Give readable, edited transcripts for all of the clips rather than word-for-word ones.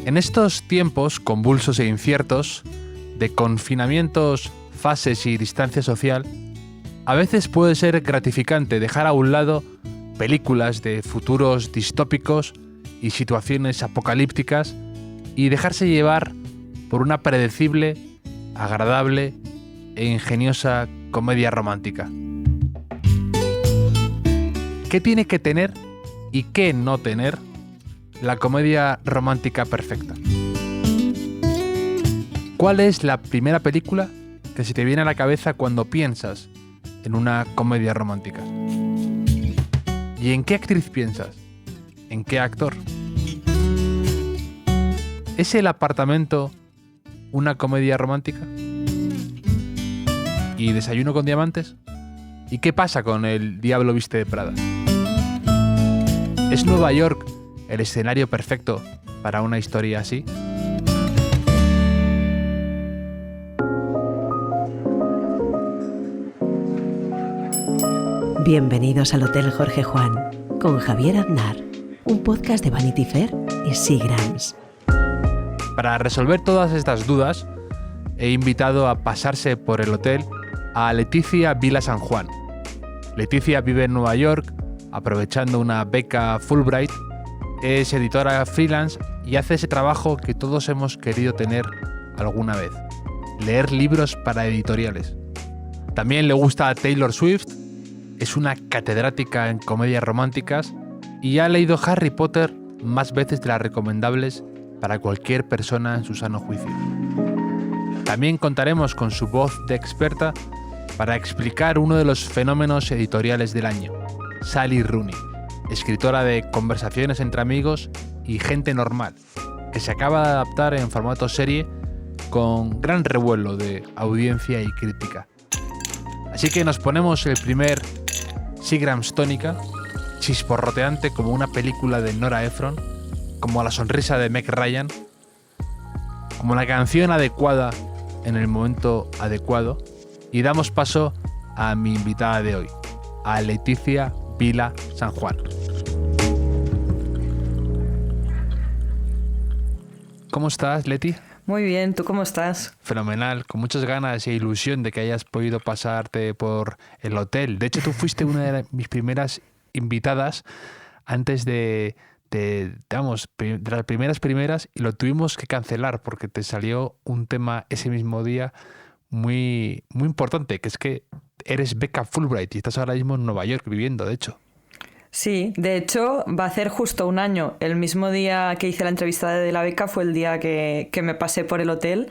En estos tiempos convulsos e inciertos, de confinamientos, fases y distancia social, a veces puede ser gratificante dejar a un lado películas de futuros distópicos y situaciones apocalípticas y dejarse llevar por una predecible, agradable e ingeniosa comedia romántica. ¿Qué tiene que tener y qué no tener la comedia romántica perfecta? ¿Cuál es la primera película que se te viene a la cabeza cuando piensas en una comedia romántica? ¿Y en qué actriz piensas? ¿En qué actor? ¿Es El apartamento una comedia romántica? ¿Y Desayuno con diamantes? ¿Y qué pasa con El diablo viste de Prada? ¿Es Nueva York el escenario perfecto para una historia así? Bienvenidos al Hotel Jorge Juan con Javier Aznar, un podcast de Vanity Fair y Seagram's. Para resolver todas estas dudas, he invitado a pasarse por el hotel a Leticia Vila San Juan. Leticia vive en Nueva York, aprovechando una beca Fulbright, es editora freelance y hace ese trabajo que todos hemos querido tener alguna vez: leer libros para editoriales. También le gusta a Taylor Swift, es una catedrática en comedias románticas y ha leído Harry Potter más veces de las recomendables para cualquier persona en su sano juicio. También contaremos con su voz de experta para explicar uno de los fenómenos editoriales del año: Sally Rooney, escritora de Conversaciones entre amigos y Gente normal, que se acaba de adaptar en formato serie con gran revuelo de audiencia y crítica. Así que nos ponemos el primer Seagram's tónica, chisporroteante como una película de Nora Ephron, como la sonrisa de Meg Ryan, como la canción adecuada en el momento adecuado, y damos paso a mi invitada de hoy, a Leticia Vila San Juan. ¿Cómo estás, Leti? Muy bien, ¿tú cómo estás? Fenomenal, con muchas ganas e ilusión de que hayas podido pasarte por el hotel. De hecho, tú fuiste una de mis primeras invitadas antes de las primeras, y lo tuvimos que cancelar porque te salió un tema ese mismo día muy, muy importante, que es que eres beca Fulbright y estás ahora mismo en Nueva York viviendo, de hecho. Sí, de hecho va a hacer justo un año. El mismo día que hice la entrevista de la beca fue el día que me pasé por el hotel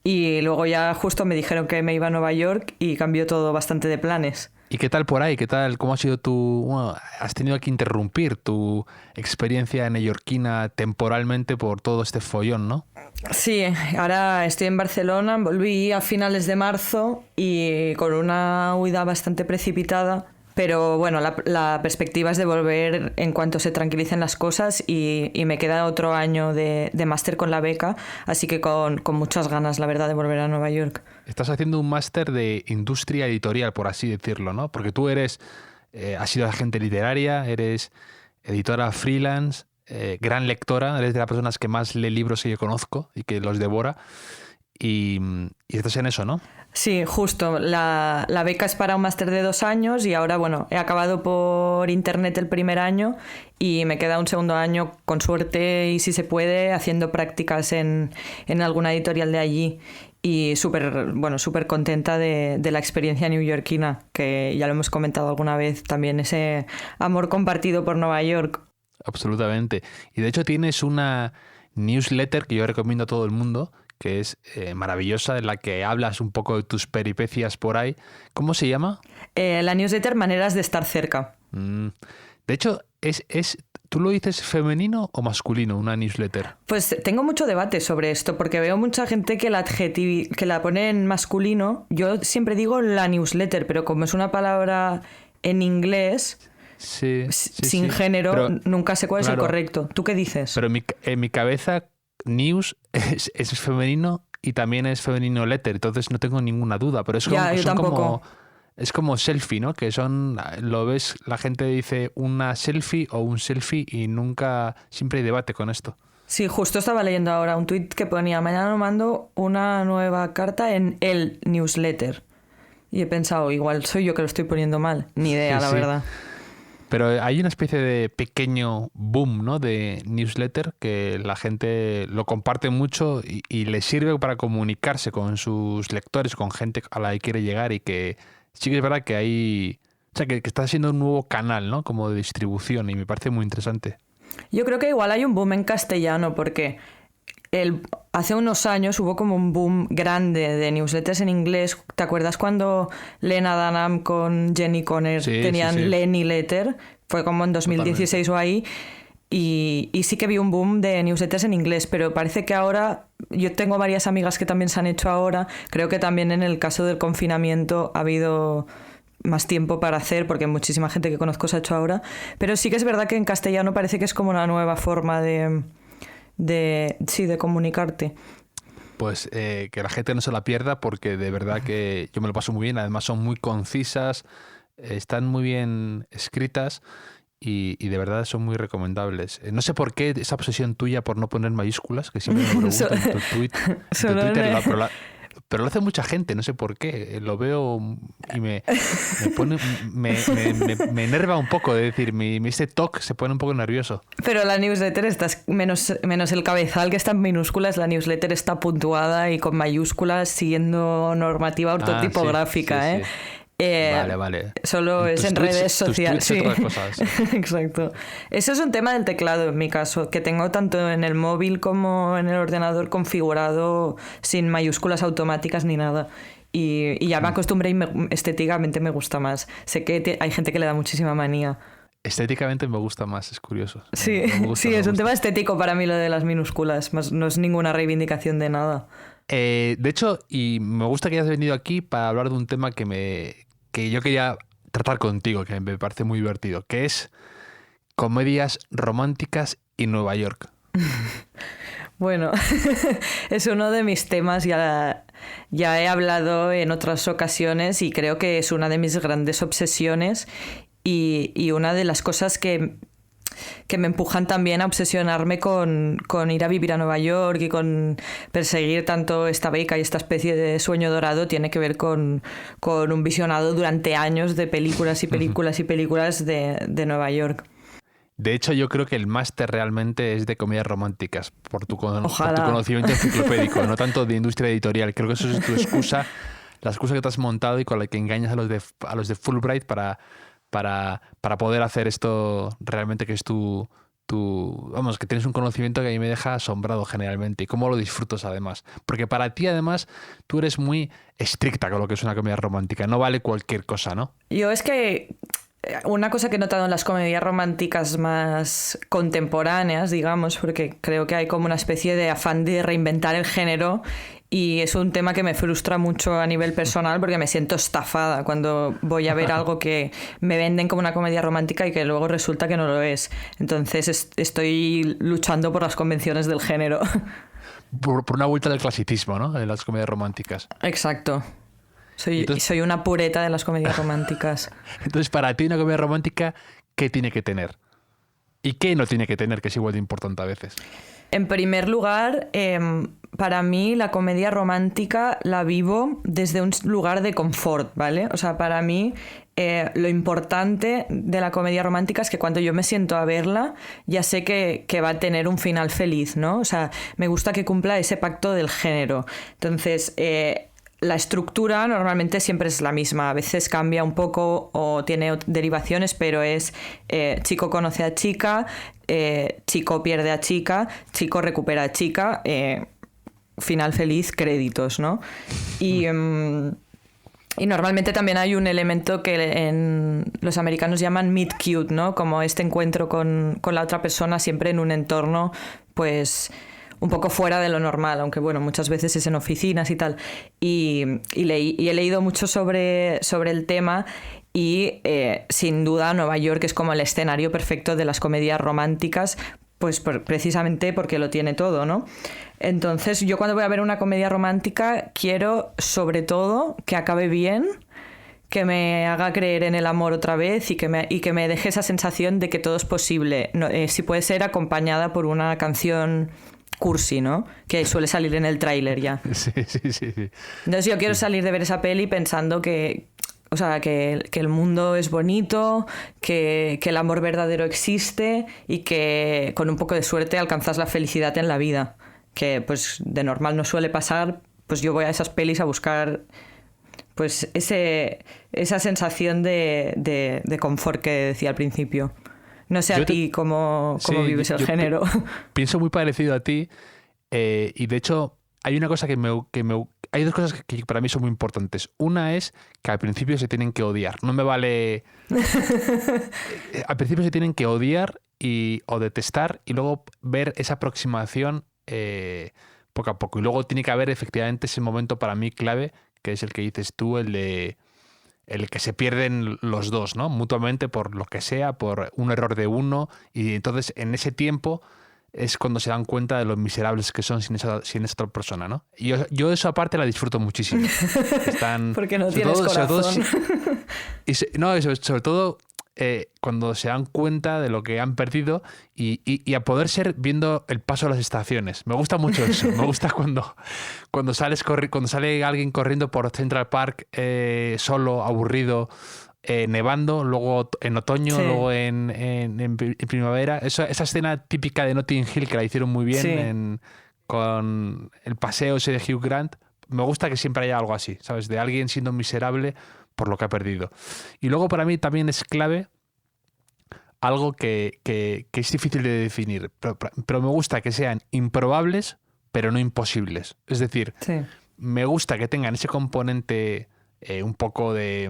y luego ya justo me dijeron que me iba a Nueva York y cambió todo bastante de planes. ¿Y qué tal por ahí? ¿Qué tal? ¿Cómo ha sido has tenido que interrumpir tu experiencia neoyorquina temporalmente por todo este follón, ¿no? Sí, ahora estoy en Barcelona, volví a finales de marzo y con una huida bastante precipitada. Pero bueno, la perspectiva es de volver en cuanto se tranquilicen las cosas y me queda otro año de máster con la beca, así que con muchas ganas, la verdad, de volver a Nueva York. Estás haciendo un máster de industria editorial, por así decirlo, ¿no? Porque tú has sido agente literaria, eres editora freelance, gran lectora, eres de las personas que más lee libros que yo conozco y que los devora. Y estás en eso, ¿no? Sí, justo. La beca es para un máster de 2 años y ahora, bueno, he acabado por internet el primer año y me queda un segundo año, con suerte y si se puede, haciendo prácticas en alguna editorial de allí. Y súper contenta de la experiencia neoyorquina, que ya lo hemos comentado alguna vez, también ese amor compartido por Nueva York. Absolutamente. Y de hecho tienes una newsletter que yo recomiendo a todo el mundo, que es maravillosa, en la que hablas un poco de tus peripecias por ahí. ¿Cómo se llama? La newsletter Maneras de estar cerca. De hecho, ¿tú lo dices femenino o masculino, una newsletter? Pues tengo mucho debate sobre esto, porque veo mucha gente que la pone en masculino. Yo siempre digo la newsletter, pero como es una palabra en inglés, sin género, pero nunca sé cuál es el correcto. ¿Tú qué dices? Pero en mi cabeza, news es femenino y también es femenino letter, entonces no tengo ninguna duda, pero es como selfie, ¿no? Que lo ves, la gente dice una selfie o un selfie y siempre hay debate con esto. Sí, justo estaba leyendo ahora un tuit que ponía: mañana mando una nueva carta en el newsletter. Y he pensado, igual soy yo que lo estoy poniendo mal. Ni idea, la verdad. Pero hay una especie de pequeño boom, ¿no?, de newsletter que la gente lo comparte mucho y le sirve para comunicarse con sus lectores, con gente a la que quiere llegar, y que sí que es verdad que hay... O sea, que está siendo un nuevo canal, ¿no?, como de distribución, y me parece muy interesante. Yo creo que igual hay un boom en castellano porque hace unos años hubo como un boom grande de newsletters en inglés. ¿Te acuerdas cuando Lena Dunham con Jenny Conner tenían Lenny Letter? Fue como en 2016 o ahí. Y sí que vi un boom de newsletters en inglés, pero parece que ahora... Yo tengo varias amigas que también se han hecho ahora. Creo que también en el caso del confinamiento ha habido más tiempo para hacer, porque muchísima gente que conozco se ha hecho ahora. Pero sí que es verdad que en castellano parece que es como una nueva forma de comunicarte. Pues que la gente no se la pierda, porque de verdad que yo me lo paso muy bien. Además son muy concisas, están muy bien escritas y de verdad son muy recomendables. No sé por qué esa obsesión tuya por no poner mayúsculas, que siempre me preguntan en tu Twitter, pero lo hace mucha gente, no sé por qué. Lo veo y me enerva un poco, de decir, este toque se pone un poco nervioso. Pero la newsletter está, menos el cabezal, que está en minúsculas, la newsletter está puntuada y con mayúsculas, siguiendo normativa ortotipográfica, sí. Vale. Solo es en redes sociales. Sí. Cosas. Exacto. Eso es un tema del teclado en mi caso, que tengo tanto en el móvil como en el ordenador configurado sin mayúsculas automáticas ni nada. Y ya me acostumbré y estéticamente me gusta más. Sé que hay gente que le da muchísima manía. Estéticamente me gusta más, es curioso. Sí, es un tema estético para mí lo de las minúsculas, no es ninguna reivindicación de nada. De hecho, y me gusta que hayas venido aquí para hablar de un tema que yo quería tratar contigo, que me parece muy divertido, que es comedias románticas y Nueva York. Bueno, es uno de mis temas, ya he hablado en otras ocasiones y creo que es una de mis grandes obsesiones y una de las cosas que me empujan también a obsesionarme con ir a vivir a Nueva York y con perseguir tanto esta beca y esta especie de sueño dorado. Tiene que ver con un visionado durante años de películas y películas y películas de Nueva York. De hecho, yo creo que el máster realmente es de comedias románticas, por tu conocimiento enciclopédico, no tanto de industria editorial. Creo que eso es tu excusa, la excusa que te has montado y con la que engañas a los de Fulbright para poder hacer esto realmente, que es vamos, que tienes un conocimiento que a mí me deja asombrado generalmente, y cómo lo disfrutas además. Porque para ti además tú eres muy estricta con lo que es una comedia romántica, no vale cualquier cosa, ¿no? Yo es que una cosa que he notado en las comedias románticas más contemporáneas, digamos, porque creo que hay como una especie de afán de reinventar el género. Y es un tema que me frustra mucho a nivel personal porque me siento estafada cuando voy a ver algo que me venden como una comedia romántica y que luego resulta que no lo es. Entonces estoy luchando por las convenciones del género. Por una vuelta del clasicismo, ¿no? En las comedias románticas. Exacto. Soy una pureta de las comedias románticas. Entonces, para ti una comedia romántica, ¿qué tiene que tener? ¿Y qué no tiene que tener, que es igual de importante a veces? En primer lugar, para mí la comedia romántica la vivo desde un lugar de confort, ¿vale? O sea, para mí lo importante de la comedia romántica es que cuando yo me siento a verla ya sé que va a tener un final feliz, ¿no? O sea, me gusta que cumpla ese pacto del género. Entonces, la estructura normalmente siempre es la misma. A veces cambia un poco o tiene derivaciones, pero es chico conoce a chica, chico pierde a chica, chico recupera a chica, final feliz, créditos, ¿no? Y normalmente también hay un elemento que los americanos llaman meet cute, ¿no? Como este encuentro con la otra persona siempre en un entorno, pues, un poco fuera de lo normal, aunque bueno, muchas veces es en oficinas y tal. Y he leído mucho sobre el tema y sin duda Nueva York es como el escenario perfecto de las comedias románticas, pues precisamente porque lo tiene todo, ¿no? Entonces yo cuando voy a ver una comedia romántica quiero sobre todo que acabe bien, que me haga creer en el amor otra vez y que me deje esa sensación de que todo es posible. No, si puede ser acompañada por una canción cursi, ¿no? Que suele salir en el tráiler ya. Sí. Entonces yo quiero salir de ver esa peli pensando que, o sea, que el mundo es bonito, que el amor verdadero existe y que con un poco de suerte alcanzas la felicidad en la vida. Que pues de normal no suele pasar, pues yo voy a esas pelis a buscar pues esa sensación de confort que decía al principio. No sé a ti cómo vives el género. Pienso muy parecido a ti y de hecho hay una cosa hay dos cosas que para mí son muy importantes. Una es que al principio se tienen que odiar. No me vale... Al principio se tienen que odiar o detestar y luego ver esa aproximación poco a poco. Y luego tiene que haber efectivamente ese momento para mí clave, que es el que dices tú, el que se pierden los dos, ¿no? Mutuamente por lo que sea, por un error de uno, y entonces en ese tiempo es cuando se dan cuenta de lo miserables que son sin esa otra persona, ¿no? Y yo eso aparte la disfruto muchísimo. Porque no tienes corazón. Sobre todo cuando se dan cuenta de lo que han perdido y a poder ser viendo el paso de las estaciones. Me gusta mucho eso. Me gusta cuando sale alguien corriendo por Central Park solo, aburrido, nevando, luego en otoño, luego en primavera. Esa escena típica de Notting Hill que la hicieron muy bien con el paseo ese de Hugh Grant. Me gusta que siempre haya algo así, ¿sabes? De alguien siendo miserable por lo que ha perdido. Y luego para mí también es clave algo que es difícil de definir, pero me gusta que sean improbables, pero no imposibles. Es decir, me gusta que tengan ese componente un poco de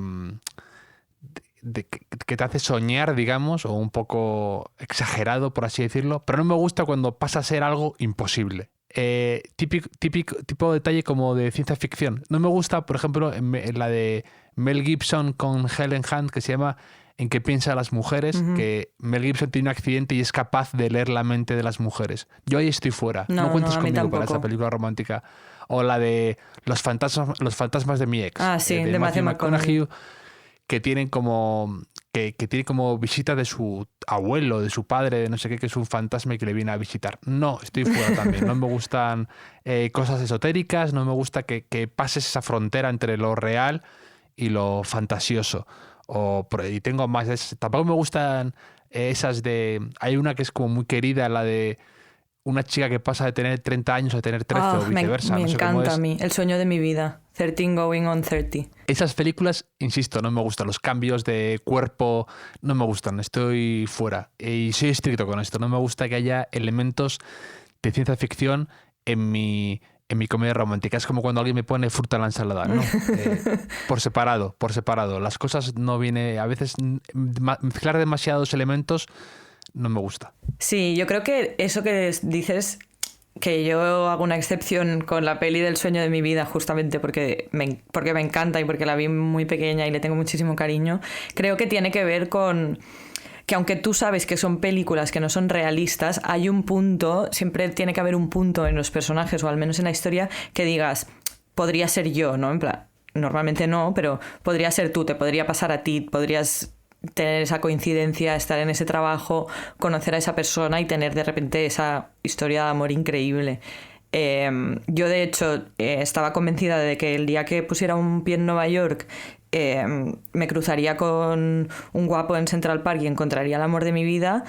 que te hace soñar, digamos, o un poco exagerado, por así decirlo, pero no me gusta cuando pasa a ser algo imposible. Tipo detalle como de ciencia ficción. No me gusta, por ejemplo, en la de Mel Gibson con Helen Hunt, que se llama En qué piensan las mujeres, que Mel Gibson tiene un accidente y es capaz de leer la mente de las mujeres. Yo ahí estoy fuera. No cuentes conmigo para esa película romántica. O la de Los fantasmas de mi ex. De Matthew McConaughey. Que tienen como tiene como visita de su abuelo, de su padre, de no sé qué, que es un fantasma y que le viene a visitar. No, estoy fuera también. No me gustan cosas esotéricas, no me gusta que pases esa frontera entre lo real y lo fantasioso. Y tengo más. Tampoco me gustan esas de... Hay una que es como muy querida, la de una chica que pasa de tener 30 años a tener 13 o viceversa. Me encanta a mí. El sueño de mi vida. 13 going on 30. Esas películas, insisto, no me gustan. Los cambios de cuerpo no me gustan. Estoy fuera. Y soy estricto con esto. No me gusta que haya elementos de ciencia ficción en mi comedia romántica. Es como cuando alguien me pone fruta en la ensalada, ¿no? Por separado. Las cosas no viene... A veces mezclar demasiados elementos no me gusta. Sí, yo creo que eso que dices, que yo hago una excepción con la peli del sueño de mi vida justamente porque me encanta y porque la vi muy pequeña y le tengo muchísimo cariño, creo que tiene que ver con que aunque tú sabes que son películas que no son realistas, hay un punto, siempre tiene que haber un punto en los personajes o al menos en la historia que digas, podría ser yo, ¿no? En plan, normalmente no, pero podría ser tú, te podría pasar a ti, podrías tener esa coincidencia, estar en ese trabajo, conocer a esa persona y tener de repente esa historia de amor increíble. Yo de hecho estaba convencida de que el día que pusiera un pie en Nueva York me cruzaría con un guapo en Central Park y encontraría el amor de mi vida,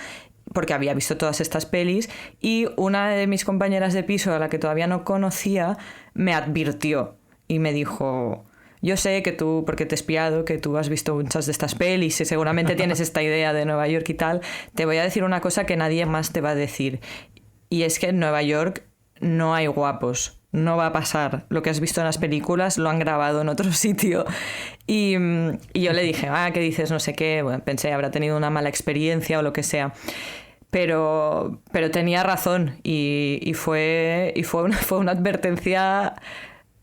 porque había visto todas estas pelis, y una de mis compañeras de piso, a la que todavía no conocía, me advirtió y me dijo... Yo sé que tú, porque te he espiado, que tú has visto muchas de estas pelis y seguramente tienes esta idea de Nueva York y tal. Te voy a decir una cosa que nadie más te va a decir. Y es que en Nueva York no hay guapos. No va a pasar. Lo que has visto en las películas lo han grabado en otro sitio. Y yo le dije, ¿qué dices? No sé qué. Bueno, pensé, habrá tenido una mala experiencia o lo que sea. Pero tenía razón. Y fue una advertencia...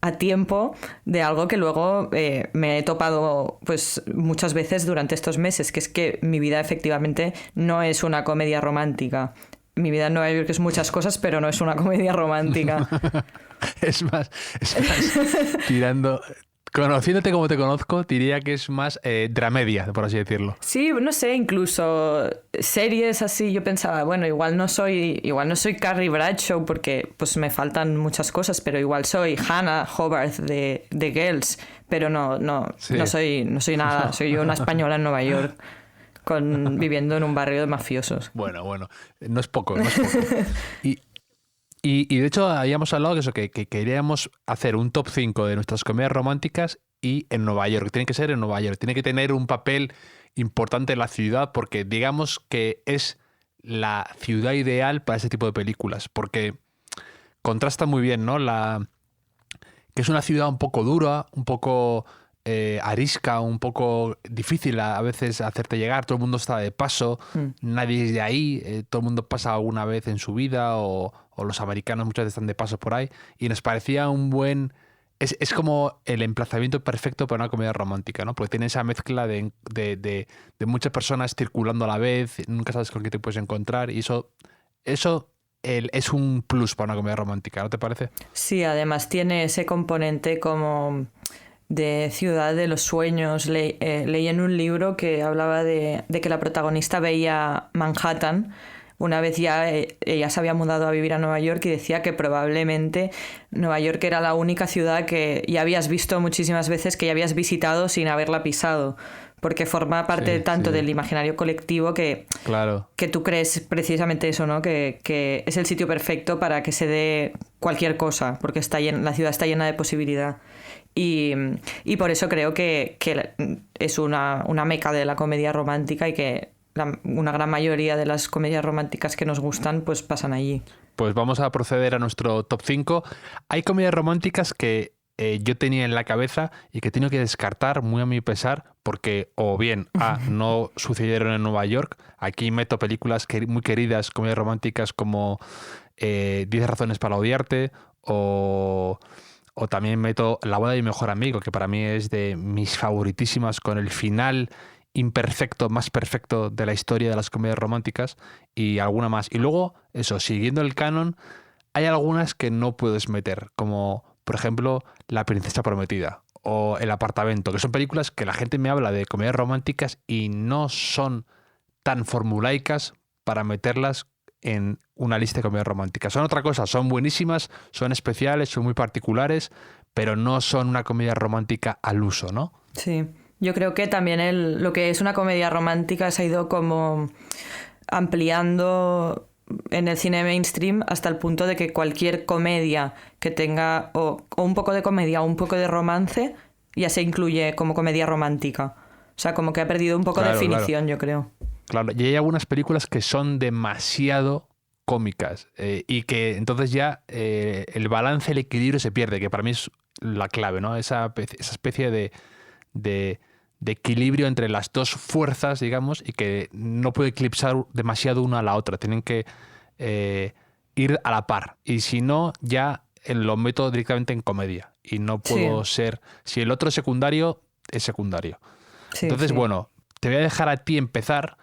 a tiempo de algo que luego me he topado pues muchas veces durante estos meses, que es que mi vida efectivamente no es una comedia romántica. Mi vida en Nueva York es muchas cosas, pero no es una comedia romántica. es más tirando Conociéndote como te conozco, diría que es más dramedia, por así decirlo. Sí, no sé, incluso series así, yo pensaba, bueno, igual no soy Carrie Bradshaw porque pues me faltan muchas cosas, pero igual soy Hannah Hobarth de Girls, pero Sí. no soy nada, soy yo una española en Nueva York viviendo en un barrio de mafiosos. Bueno, no es poco, no es poco. Y de hecho habíamos hablado de eso, que queríamos hacer un top 5 de nuestras comedias románticas y en Nueva York. Tiene que ser en Nueva York, tiene que tener un papel importante en la ciudad porque digamos que es la ciudad ideal para ese tipo de películas, porque contrasta muy bien, ¿no? Que es una ciudad un poco dura, un poco arisca, un poco difícil a veces hacerte llegar, todo el mundo está de paso, nadie es de ahí, todo el mundo pasa alguna vez en su vida o los americanos muchas veces están de paso por ahí y nos parecía un buen... Es como el emplazamiento perfecto para una comedia romántica, ¿no? Porque tiene esa mezcla de muchas personas circulando a la vez, nunca sabes con qué te puedes encontrar y eso es un plus para una comedia romántica, ¿no te parece? Sí, además tiene ese componente como de ciudad de los sueños. Leí en un libro que hablaba de que la protagonista veía Manhattan. Una vez ya ella se había mudado a vivir a Nueva York y decía que probablemente Nueva York era la única ciudad que ya habías visto muchísimas veces, que ya habías visitado sin haberla pisado, porque forma parte tanto del imaginario colectivo que tú crees precisamente eso, ¿no? Que es el sitio perfecto para que se dé cualquier cosa, porque la ciudad está llena de posibilidad. Y por eso creo que es una meca de la comedia romántica y que una gran mayoría de las comedias románticas que nos gustan pues pasan allí. Pues vamos a proceder a nuestro top 5. Hay comedias románticas que yo tenía en la cabeza y que he tenido que descartar muy a mi pesar porque o bien no sucedieron en Nueva York. Aquí meto películas muy queridas, comedias románticas como 10 razones para odiarte o también meto La boda de mi mejor amigo, que para mí es de mis favoritísimas, con el final imperfecto, más perfecto de la historia de las comedias románticas, y alguna más. Y luego, eso, siguiendo el canon, hay algunas que no puedes meter, como por ejemplo La princesa prometida o El apartamento, que son películas que la gente me habla de comedias románticas y no son tan formulaicas para meterlas en una lista de comedias románticas. Son otra cosa, son buenísimas, son especiales, son muy particulares, pero no son una comedia romántica al uso, ¿no? Sí. Yo creo que también lo que es una comedia romántica se ha ido como ampliando en el cine mainstream hasta el punto de que cualquier comedia que tenga o un poco de comedia o un poco de romance ya se incluye como comedia romántica. O sea, como que ha perdido un poco de definición, yo creo. Claro, y hay algunas películas que son demasiado cómicas y que entonces ya el balance, el equilibrio se pierde, que para mí es la clave, ¿no? Esa especie de equilibrio entre las dos fuerzas, digamos, y que no puede eclipsar demasiado una a la otra. Tienen que ir a la par. Y si no, ya lo meto directamente en comedia. Y no puedo ser... Si el otro es secundario, es secundario. Sí, entonces, bueno, te voy a dejar a ti empezar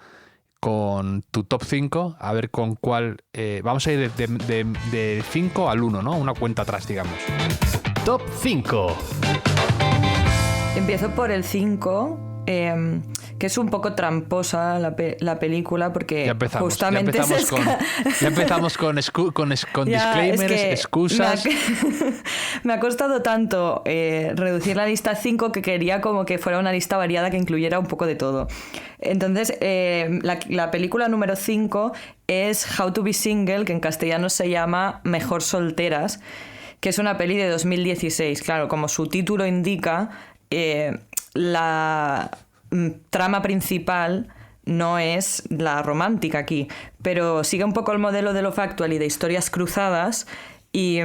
con tu top 5, a ver con cuál... vamos a ir de 5 al 1, ¿no? Una cuenta atrás, digamos. Top 5. Empiezo por el 5, que es un poco tramposa la película porque ya empezamos, justamente ya empezamos con disclaimers, excusas. Me ha costado tanto reducir la lista a 5 que quería como que fuera una lista variada que incluyera un poco de todo. Entonces, la película número 5 es How to be Single, que en castellano se llama Mejor solteras, que es una peli de 2016. Claro, como su título indica... la trama principal no es la romántica aquí, pero sigue un poco el modelo de Love Actually de historias cruzadas y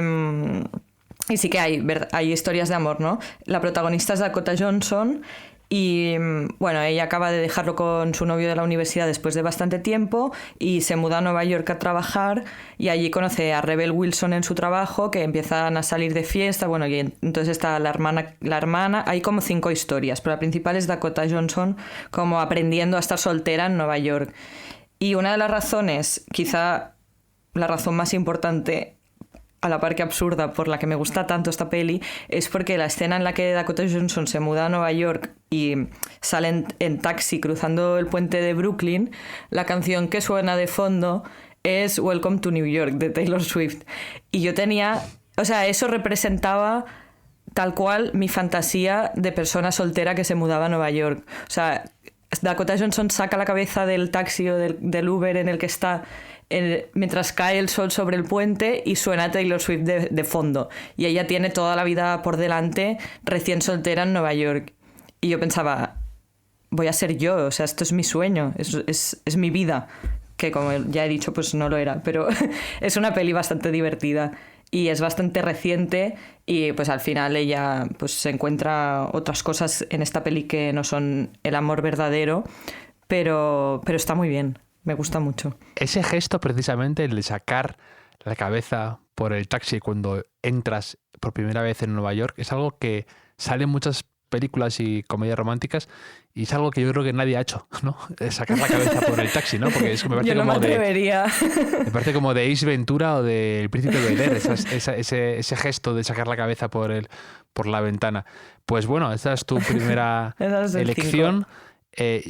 sí que hay historias de amor, ¿no? La protagonista es Dakota Johnson y bueno, ella acaba de dejarlo con su novio de la universidad después de bastante tiempo y se muda a Nueva York a trabajar y allí conoce a Rebel Wilson en su trabajo, que empiezan a salir de fiesta, bueno, y entonces está la hermana, hay como 5 historias, pero la principal es Dakota Johnson como aprendiendo a estar soltera en Nueva York. Y una de las razones, quizá la razón más importante a la par que absurda, por la que me gusta tanto esta peli, es porque la escena en la que Dakota Johnson se muda a Nueva York y sale en taxi cruzando el puente de Brooklyn, la canción que suena de fondo es Welcome to New York, de Taylor Swift. Y yo tenía... O sea, eso representaba tal cual mi fantasía de persona soltera que se mudaba a Nueva York. O sea, Dakota Johnson saca la cabeza del taxi o del Uber en el que está mientras cae el sol sobre el puente y suena Taylor Swift de fondo. Y ella tiene toda la vida por delante recién soltera en Nueva York. Y yo pensaba, voy a ser yo, o sea, esto es mi sueño, es mi vida. Que como ya he dicho, pues no lo era, pero es una peli bastante divertida. Y es bastante reciente y pues al final ella pues se encuentra otras cosas en esta peli que no son el amor verdadero, pero está muy bien, me gusta mucho. Ese gesto precisamente, el de sacar la cabeza por el taxi cuando entras por primera vez en Nueva York, es algo que sale en muchas películas y comedias románticas y es algo que yo creo que nadie ha hecho, ¿no? Sacar la cabeza por el taxi, ¿no? Porque es que me parece yo no como me atrevería. me parece como de Ace Ventura o de El Príncipe de Bel-Air, ese gesto de sacar la cabeza por la ventana. Pues bueno, esta es tu primera elección.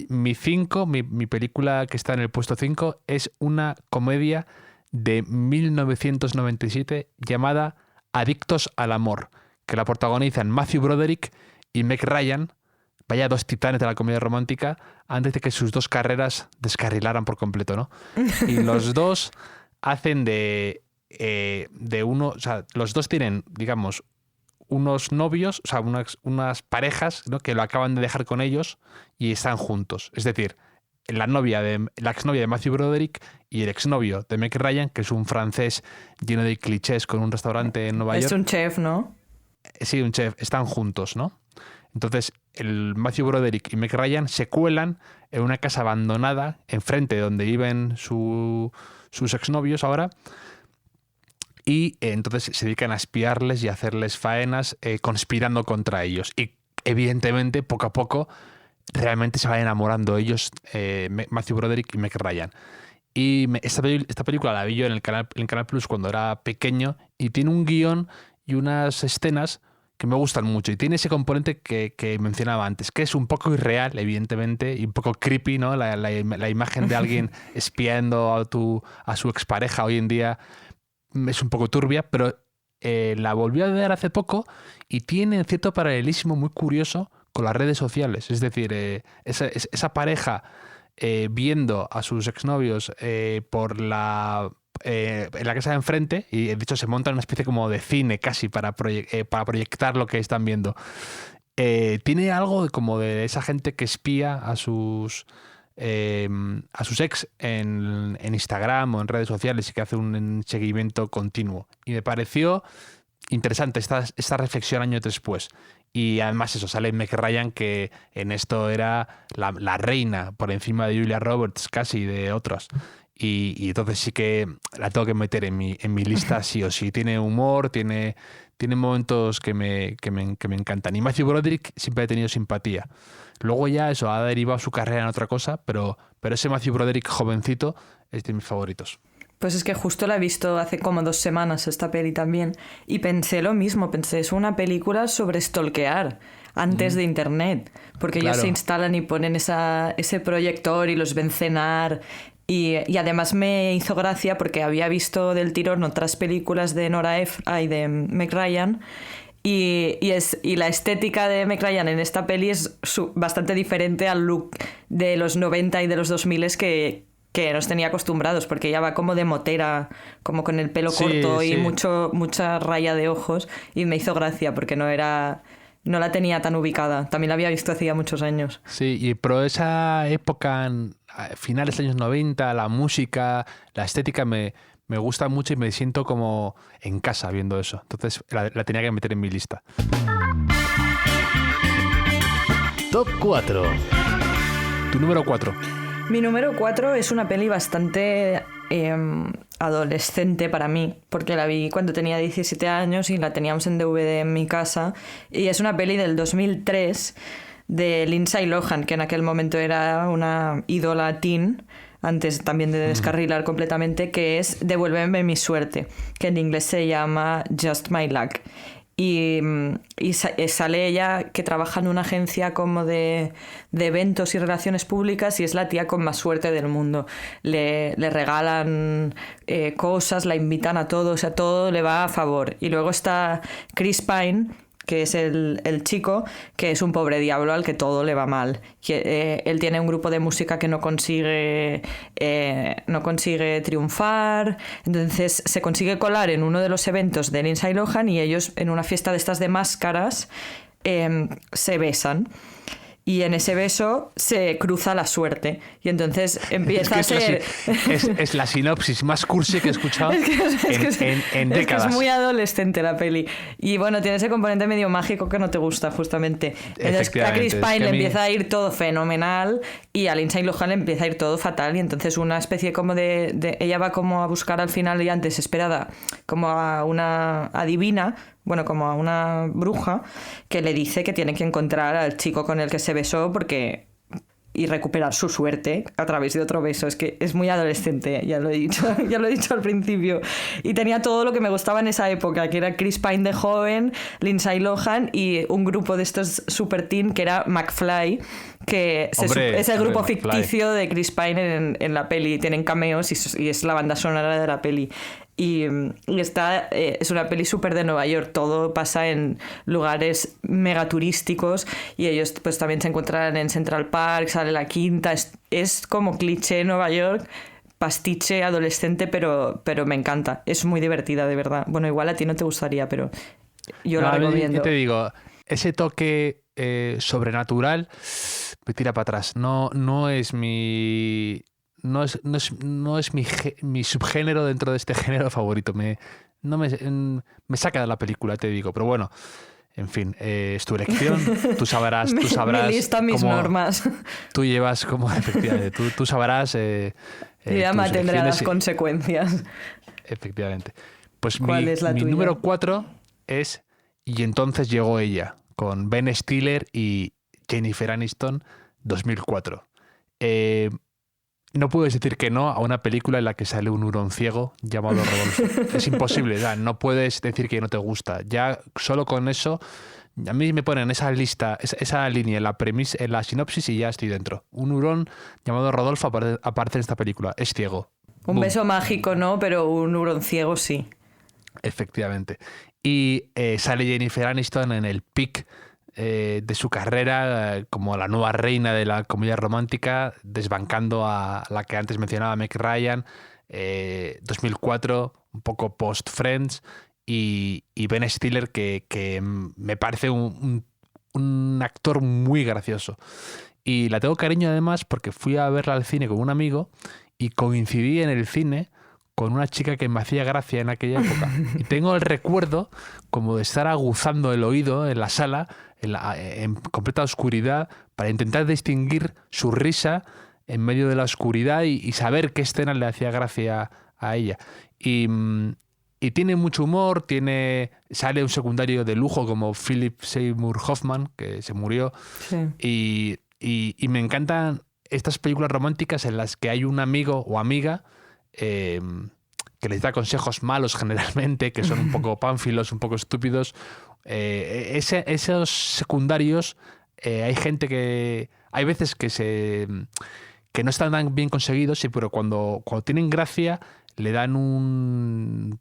Mi película que está en el puesto 5 es una comedia de 1997 llamada Adictos al Amor, que la protagonizan Matthew Broderick y Meg Ryan, vaya dos titanes de la comedia romántica, antes de que sus dos carreras descarrilaran por completo, ¿no? Y los dos hacen de uno, o sea, los dos tienen, digamos, unos novios, o sea, unas parejas, ¿no? Que lo acaban de dejar con ellos y están juntos. Es decir, la exnovia de Matthew Broderick y el exnovio de Meg Ryan, que es un francés lleno de clichés con un restaurante en Nueva York. Es un chef, ¿no? Sí, un chef. Están juntos, ¿no? Entonces, el Matthew Broderick y Meg Ryan se cuelan en una casa abandonada enfrente de donde viven sus exnovios ahora y entonces se dedican a espiarles y a hacerles faenas conspirando contra ellos. Y evidentemente, poco a poco, realmente se van enamorando ellos, Matthew Broderick y Meg Ryan. Y esta película la vi yo en el Canal Plus cuando era pequeño y tiene un guión y unas escenas que me gustan mucho y tiene ese componente que mencionaba antes, que es un poco irreal, evidentemente, y un poco creepy, ¿no? La imagen de alguien espiando a su expareja hoy en día es un poco turbia, pero la volví a ver hace poco y tiene cierto paralelismo muy curioso con las redes sociales. Es decir, esa pareja viendo a sus exnovios en la casa de enfrente y de hecho se monta una especie como de cine casi para proyectar lo que están viendo. Tiene algo como de esa gente que espía a sus ex en Instagram o en redes sociales y que hace un seguimiento continuo. Y me pareció interesante esta reflexión años después. Y además eso, sale Meg Ryan, que en esto era la reina por encima de Julia Roberts casi de otros. Y entonces sí que la tengo que meter en mi lista sí o sí. Tiene humor, tiene momentos que me encantan. Y Matthew Broderick siempre he tenido simpatía. Luego ya eso ha derivado su carrera en otra cosa, pero ese Matthew Broderick jovencito es de mis favoritos. Pues es que justo la he visto hace como 2 semanas esta peli también y pensé lo mismo, es una película sobre stalkear antes de internet, porque Claro. ellos se instalan y ponen ese proyector y los ven cenar y además me hizo gracia porque había visto del tirón otras películas de Nora Ephron y de Meg Ryan y la estética de Meg Ryan en esta peli es bastante diferente al look de los 90 y de los 2000 que nos tenía acostumbrados, porque ella va como de motera, como con el pelo corto y mucha raya de ojos, y me hizo gracia porque no la tenía tan ubicada. También la había visto hacía muchos años. Sí, pero esa época, finales de los años 90, la música, la estética me gusta mucho y me siento como en casa viendo eso. Entonces la tenía que meter en mi lista. Top 4. Tu número 4. Mi número 4 es una peli bastante adolescente para mí, porque la vi cuando tenía 17 años y la teníamos en DVD en mi casa, y es una peli del 2003 de Lindsay Lohan, que en aquel momento era una ídola teen antes también de descarrilar completamente, que es Devuélveme mi suerte, que en inglés se llama Just My Luck. Y sale ella que trabaja en una agencia como de eventos y relaciones públicas y es la tía con más suerte del mundo. Le regalan cosas, la invitan a todo, o sea, todo le va a favor. Y luego está Chris Pine, que es el chico, que es un pobre diablo al que todo le va mal. Él tiene un grupo de música que no consigue triunfar, entonces se consigue colar en uno de los eventos de Lindsay Lohan y ellos en una fiesta de estas de máscaras se besan. Y en ese beso se cruza la suerte. Y entonces empieza a ser... Es la sinopsis más cursi que he escuchado en décadas. Es que es muy adolescente la peli. Y bueno, tiene ese componente medio mágico que no te gusta, justamente. Entonces a Chris Pine le empieza a ir todo fenomenal y a Lindsay Lohan le empieza a ir todo fatal. Y entonces una especie como de ella va como a buscar al final y antes esperada como a una adivina, bueno, como a una bruja que le dice que tiene que encontrar al chico con el que se besó y recuperar su suerte a través de otro beso. Es que es muy adolescente, ya lo he dicho al principio. Y tenía todo lo que me gustaba en esa época, que era Chris Pine de joven, Lindsay Lohan y un grupo de estos super teen que era McFly, que es el grupo ficticio de Chris Pine en la peli. Tienen cameos y es la banda sonora de la peli. Y es una peli súper de Nueva York, todo pasa en lugares megaturísticos y ellos pues también se encuentran en Central Park, sale la Quinta, es como cliché Nueva York, pastiche adolescente, pero me encanta, es muy divertida de verdad. Bueno, igual a ti no te gustaría, pero yo la recomiendo. Yo te digo, ese toque sobrenatural me tira para atrás, no es mi... No es mi subgénero dentro de este género favorito. Me saca de la película, te digo. Pero bueno, en fin, es tu elección. Tú sabrás. Mi lista, mis normas. Tú llevas como, efectivamente, tú sabrás. Y además tendrá las consecuencias. Efectivamente. Pues ¿cuál es la mi tuya? número 4 es Y entonces llegó ella, con Ben Stiller y Jennifer Aniston, 2004. No puedes decir que no a una película en la que sale un hurón ciego llamado Rodolfo. Es imposible, ya, no puedes decir que no te gusta. Ya solo con eso, a mí me ponen esa lista, esa línea, en la sinopsis y ya estoy dentro. Un hurón llamado Rodolfo aparece en esta película. Es ciego. Un beso mágico, ¿no? Pero un hurón ciego sí. Efectivamente. Y sale Jennifer Aniston en el pic de su carrera como la nueva reina de la comedia romántica, desbancando a la que antes mencionaba, Meg Ryan, 2004, un poco post-Friends, y Ben Stiller, que me parece un actor muy gracioso. Y la tengo cariño además porque fui a verla al cine con un amigo y coincidí en el cine con una chica que me hacía gracia en aquella época. Y tengo el recuerdo como de estar aguzando el oído en la sala, en completa oscuridad, para intentar distinguir su risa en medio de la oscuridad y saber qué escena le hacía gracia a ella. Y tiene mucho humor, sale un secundario de lujo como Philip Seymour Hoffman, que se murió. Sí. Y me encantan estas películas románticas en las que hay un amigo o amiga que les da consejos malos generalmente, que son un poco pánfilos, un poco estúpidos. Esos secundarios, hay gente que... Hay veces que no están tan bien conseguidos, sí, pero cuando tienen gracia le dan un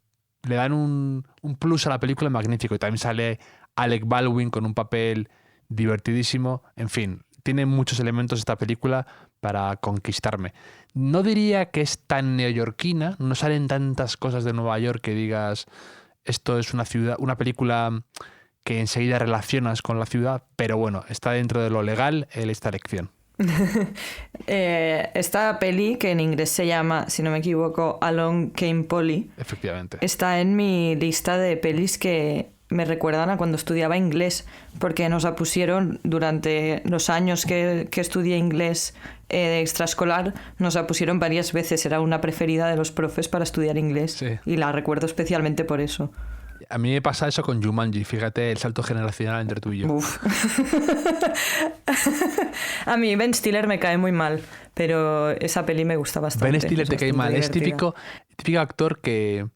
plus a la película magnífico. Y también sale Alec Baldwin con un papel divertidísimo. En fin, tiene muchos elementos esta película para conquistarme. No diría que es tan neoyorquina, no salen tantas cosas de Nueva York que digas esto es una película que enseguida relacionas con la ciudad, pero bueno, está dentro de lo legal esta elección. Esta peli, que en inglés se llama, si no me equivoco, Along Came Polly, efectivamente, está en mi lista de pelis que me recuerdan a cuando estudiaba inglés, porque nos la pusieron durante los años que estudié inglés de extraescolar, nos la pusieron varias veces, era una preferida de los profes para estudiar inglés, sí. Y la recuerdo especialmente por eso. A mí me pasa eso con Jumanji, fíjate el salto generacional entre tú y yo. Uf. A mí Ben Stiller me cae muy mal, pero esa peli me gusta bastante. Ben Stiller te cae mal. Es divertida. típico actor que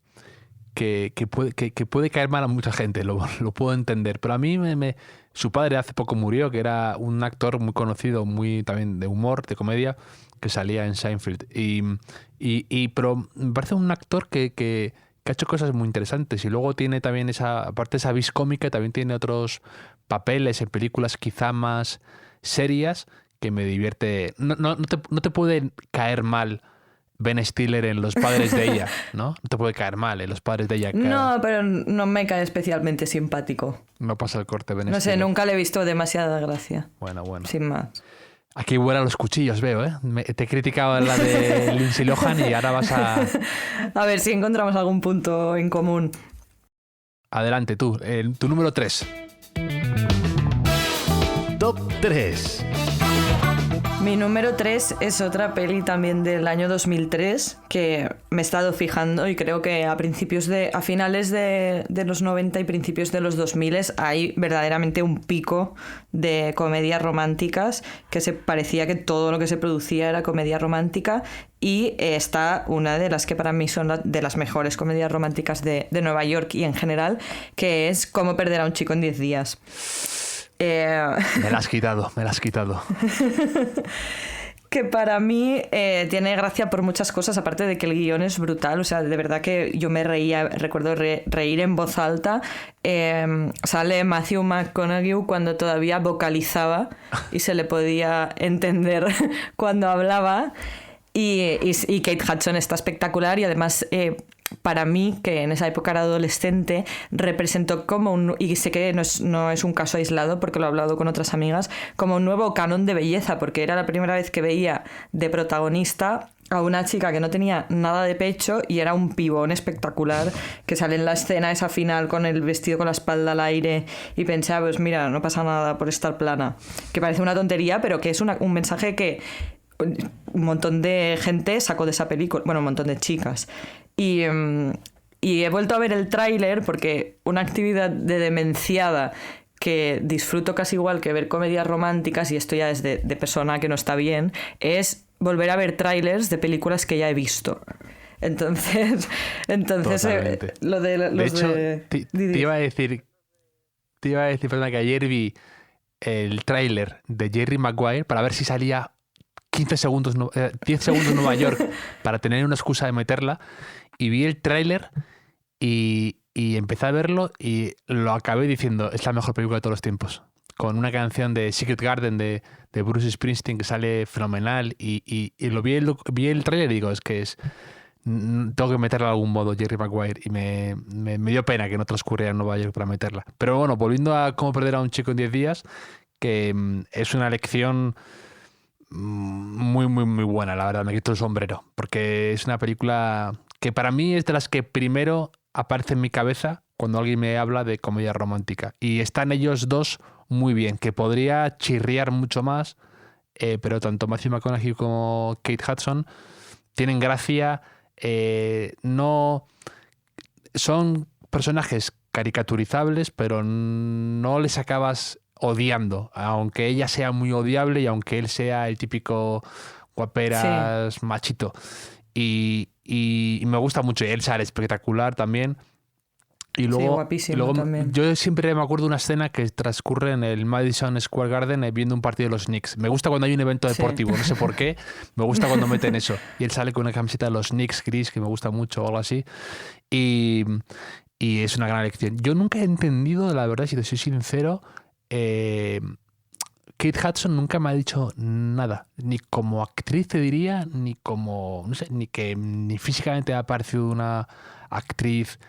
puede caer mal a mucha gente, lo puedo entender. Pero a mí su padre hace poco murió, que era un actor muy conocido, muy también de humor, de comedia, que salía en Seinfeld. Pero me parece un actor que ha hecho cosas muy interesantes. Y luego tiene también aparte de esa vis cómica, también tiene otros papeles en películas quizá más serias que me divierte. No te puede caer mal Ben Stiller en Los padres de ella, ¿no? No te puede caer mal en Los padres de ella. No, pero no me cae especialmente simpático. No pasa el corte Ben No sé, Stiller. nunca le he visto demasiada gracia. Bueno. Sin más. Aquí vuelan los cuchillos, veo, ¿eh? Te he criticado en la de Lindsay Lohan y ahora vas a... A ver si encontramos algún punto en común. Adelante, tú. Tu número 3. Top 3. Mi número 3 es otra peli también del año 2003 que me he estado fijando y creo que a finales de los 90 y principios de los 2000 hay verdaderamente un pico de comedias románticas que se parecía que todo lo que se producía era comedia romántica, y está una de las que para mí son de las mejores comedias románticas de Nueva York y en general, que es Cómo perder a un chico en 10 días. Me la has quitado. Que para mí tiene gracia por muchas cosas, aparte de que el guión es brutal. O sea, de verdad que yo me reía, recuerdo reír en voz alta. Sale Matthew McConaughey cuando todavía vocalizaba y se le podía entender cuando hablaba. Y Kate Hudson está espectacular, y además... para mí, que en esa época era adolescente, representó como y sé que no es un caso aislado porque lo he hablado con otras amigas, como un nuevo canon de belleza, porque era la primera vez que veía de protagonista a una chica que no tenía nada de pecho y era un pibón espectacular, que sale en la escena esa final con el vestido con la espalda al aire, y pensé, pues mira, no pasa nada por estar plana, que parece una tontería, pero que es un mensaje que un montón de gente sacó de esa película, bueno, un montón de chicas. Y he vuelto a ver el tráiler porque una actividad de demenciada que disfruto casi igual que ver comedias románticas, y esto ya es de persona que no está bien, es volver a ver tráilers de películas que ya he visto. Entonces lo de los de hecho, de... te iba a decir, perdona, que ayer vi el tráiler de Jerry Maguire para ver si salía 10 segundos Nueva York para tener una excusa de meterla, y vi el tráiler y empecé a verlo y lo acabé diciendo, es la mejor película de todos los tiempos, con una canción de Secret Garden de Bruce Springsteen que sale fenomenal, y lo vi el tráiler y digo, tengo que meterla de algún modo, Jerry Maguire, y me dio pena que no transcurriera en Nueva York para meterla. Pero bueno, volviendo a Cómo perder a un chico en 10 días, que es una lección muy, muy, muy buena, la verdad, me quito el sombrero, porque es una película que para mí es de las que primero aparece en mi cabeza cuando alguien me habla de comedia romántica, y están ellos dos muy bien, que podría chirriar mucho más, pero tanto Matthew McConaughey como Kate Hudson tienen gracia. No son personajes caricaturizables, pero no les acabas odiando, aunque ella sea muy odiable y aunque él sea el típico guaperas machito. Y me gusta mucho. Y él sale espectacular también. Y luego, sí, guapísimo también. Yo siempre me acuerdo de una escena que transcurre en el Madison Square Garden viendo un partido de los Knicks. Me gusta cuando hay un evento deportivo, no sé por qué. Me gusta cuando meten eso. Y él sale con una camiseta de los Knicks gris, que me gusta mucho o algo así. Y es una gran lección. Yo nunca he entendido, la verdad, si te soy sincero, Kate Hudson nunca me ha dicho nada, ni como actriz te diría, ni como, no sé, ni físicamente me ha parecido una actriz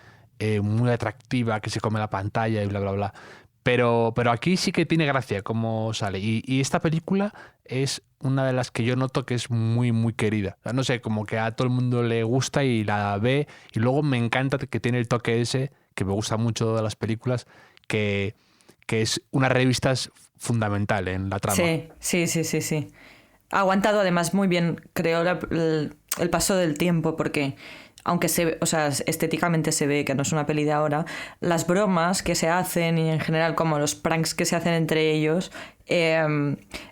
muy atractiva que se come la pantalla y bla, bla, bla. Pero aquí sí que tiene gracia cómo sale. Y esta película es una de las que yo noto que es muy, muy querida. O sea, no sé, como que a todo el mundo le gusta y la ve. Y luego me encanta que tiene el toque ese, que me gusta mucho de las películas, que es una revista fundamental en la trama. Sí. Ha aguantado además muy bien, creo, el paso del tiempo, porque aunque o sea, estéticamente se ve que no es una peli de ahora, las bromas que se hacen y en general como los pranks que se hacen entre ellos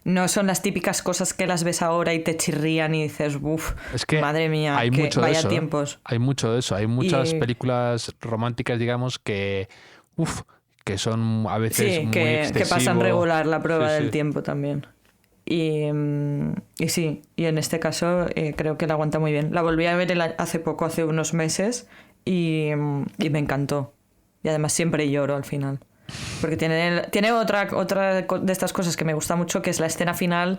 no son las típicas cosas que las ves ahora y te chirrían y dices, uff, Es que madre mía, hay que mucho de vaya eso, tiempos. Hay mucho de eso. Hay muchas Y- películas románticas, digamos, que son a veces Sí, muy que pasan excesivo. regular la prueba Sí, del sí. tiempo también. Y sí, y en este caso creo que la aguanta muy bien. La volví a ver hace poco, hace unos meses, y me encantó. Y además siempre lloro al final. Porque tiene otra de estas cosas que me gusta mucho, que es la escena final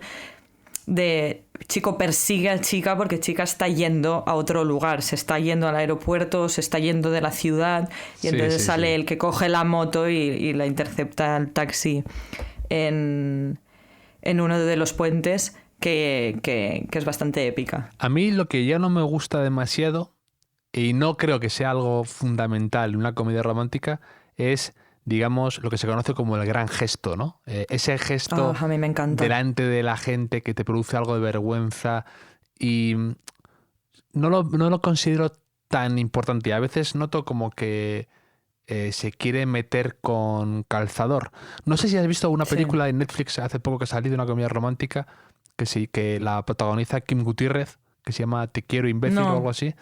de chico persigue a chica porque chica está yendo a otro lugar, se está yendo al aeropuerto, se está yendo de la ciudad y Sí, entonces sí, sale sí. el que coge la moto y la intercepta el taxi en uno de los puentes que es bastante épica. A mí lo que ya no me gusta demasiado, y no creo que sea algo fundamental en una comedia romántica, es, digamos, lo que se conoce como el gran gesto, ¿no? Ese gesto A mí me encanta. delante de la gente que te produce algo de vergüenza y no lo considero tan importante. A veces noto como que se quiere meter con calzador. No sé si has visto una Sí. película de Netflix hace poco que ha salido, una comedia romántica, que sí, que la protagoniza Kim Gutiérrez, que se llama Te quiero imbécil No. o algo así.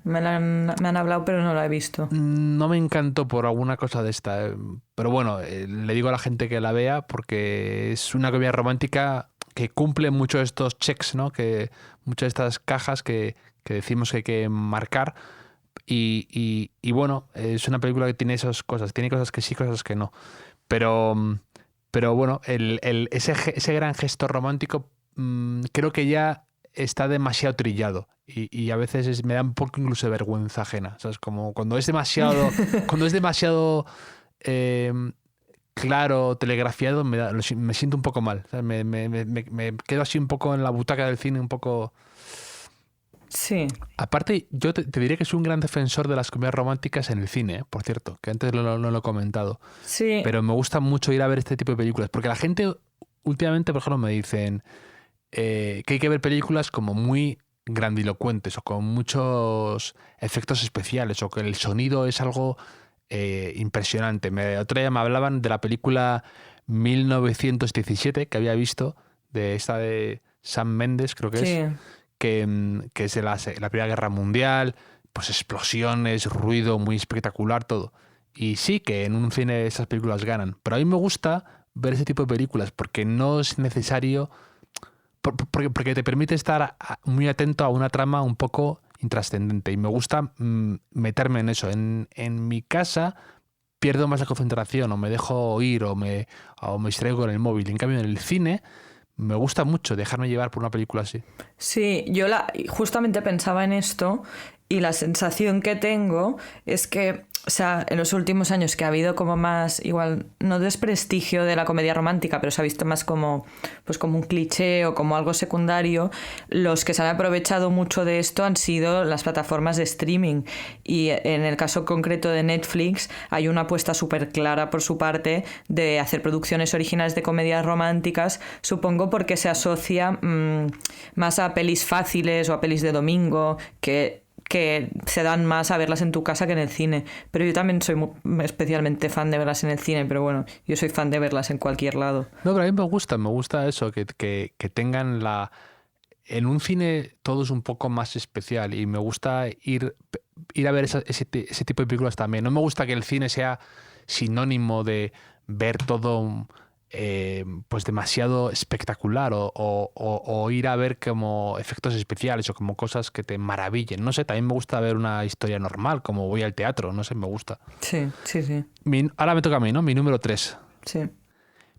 Me han hablado, pero no la he visto. No me encantó por alguna cosa de esta. Pero bueno, le digo a la gente que la vea porque es una comedia romántica que cumple muchos de estos checks, ¿no? Que muchas de estas cajas que decimos que hay que marcar. Y bueno, es una película que tiene esas cosas. Tiene cosas que sí, cosas que no. Pero bueno, ese gran gesto romántico creo que ya está demasiado trillado. Y a veces me da un poco incluso de vergüenza ajena. ¿Sabes? Como cuando es demasiado. Cuando es demasiado claro, telegrafiado, me siento un poco mal. ¿Sabes? Me quedo así un poco en la butaca del cine, un poco. Sí. Aparte, yo te diré que soy un gran defensor de las comedias románticas en el cine, por cierto, que antes no lo he comentado. Sí. Pero me gusta mucho ir a ver este tipo de películas, porque la gente últimamente, por ejemplo, me dicen que hay que ver películas como muy grandilocuentes o con muchos efectos especiales o que el sonido es algo impresionante. Otro día me hablaban de la película 1917 que había visto, de esta de Sam Mendes, creo que Sí. es, que es de la Primera Guerra Mundial, pues explosiones, ruido muy espectacular, todo. Y sí que en un cine esas películas ganan, pero a mí me gusta ver ese tipo de películas porque no es necesario, porque te permite estar muy atento a una trama un poco intrascendente y me gusta meterme en eso. En mi casa pierdo más la concentración o me dejo ir o me distraigo con el móvil. En cambio en el cine me gusta mucho dejarme llevar por una película así. Sí, yo justamente pensaba en esto y la sensación que tengo es que, o sea, en los últimos años que ha habido como más, igual, no desprestigio de la comedia romántica, pero se ha visto más como, pues como un cliché o como algo secundario, los que se han aprovechado mucho de esto han sido las plataformas de streaming. Y en el caso concreto de Netflix hay una apuesta súper clara por su parte de hacer producciones originales de comedias románticas, supongo porque se asocia más a pelis fáciles o a pelis de domingo que se dan más a verlas en tu casa que en el cine. Pero yo también soy especialmente fan de verlas en el cine, pero bueno, yo soy fan de verlas en cualquier lado. No, pero a mí me gusta eso, que tengan la... En un cine todo es un poco más especial y me gusta ir a ver ese tipo de películas también. No me gusta que el cine sea sinónimo de ver todo pues demasiado espectacular o ir a ver como efectos especiales o como cosas que te maravillen. No sé, también me gusta ver una historia normal, como voy al teatro, no sé, me gusta. Sí, sí, sí. Ahora me toca a mí, ¿no? Mi número 3. Sí.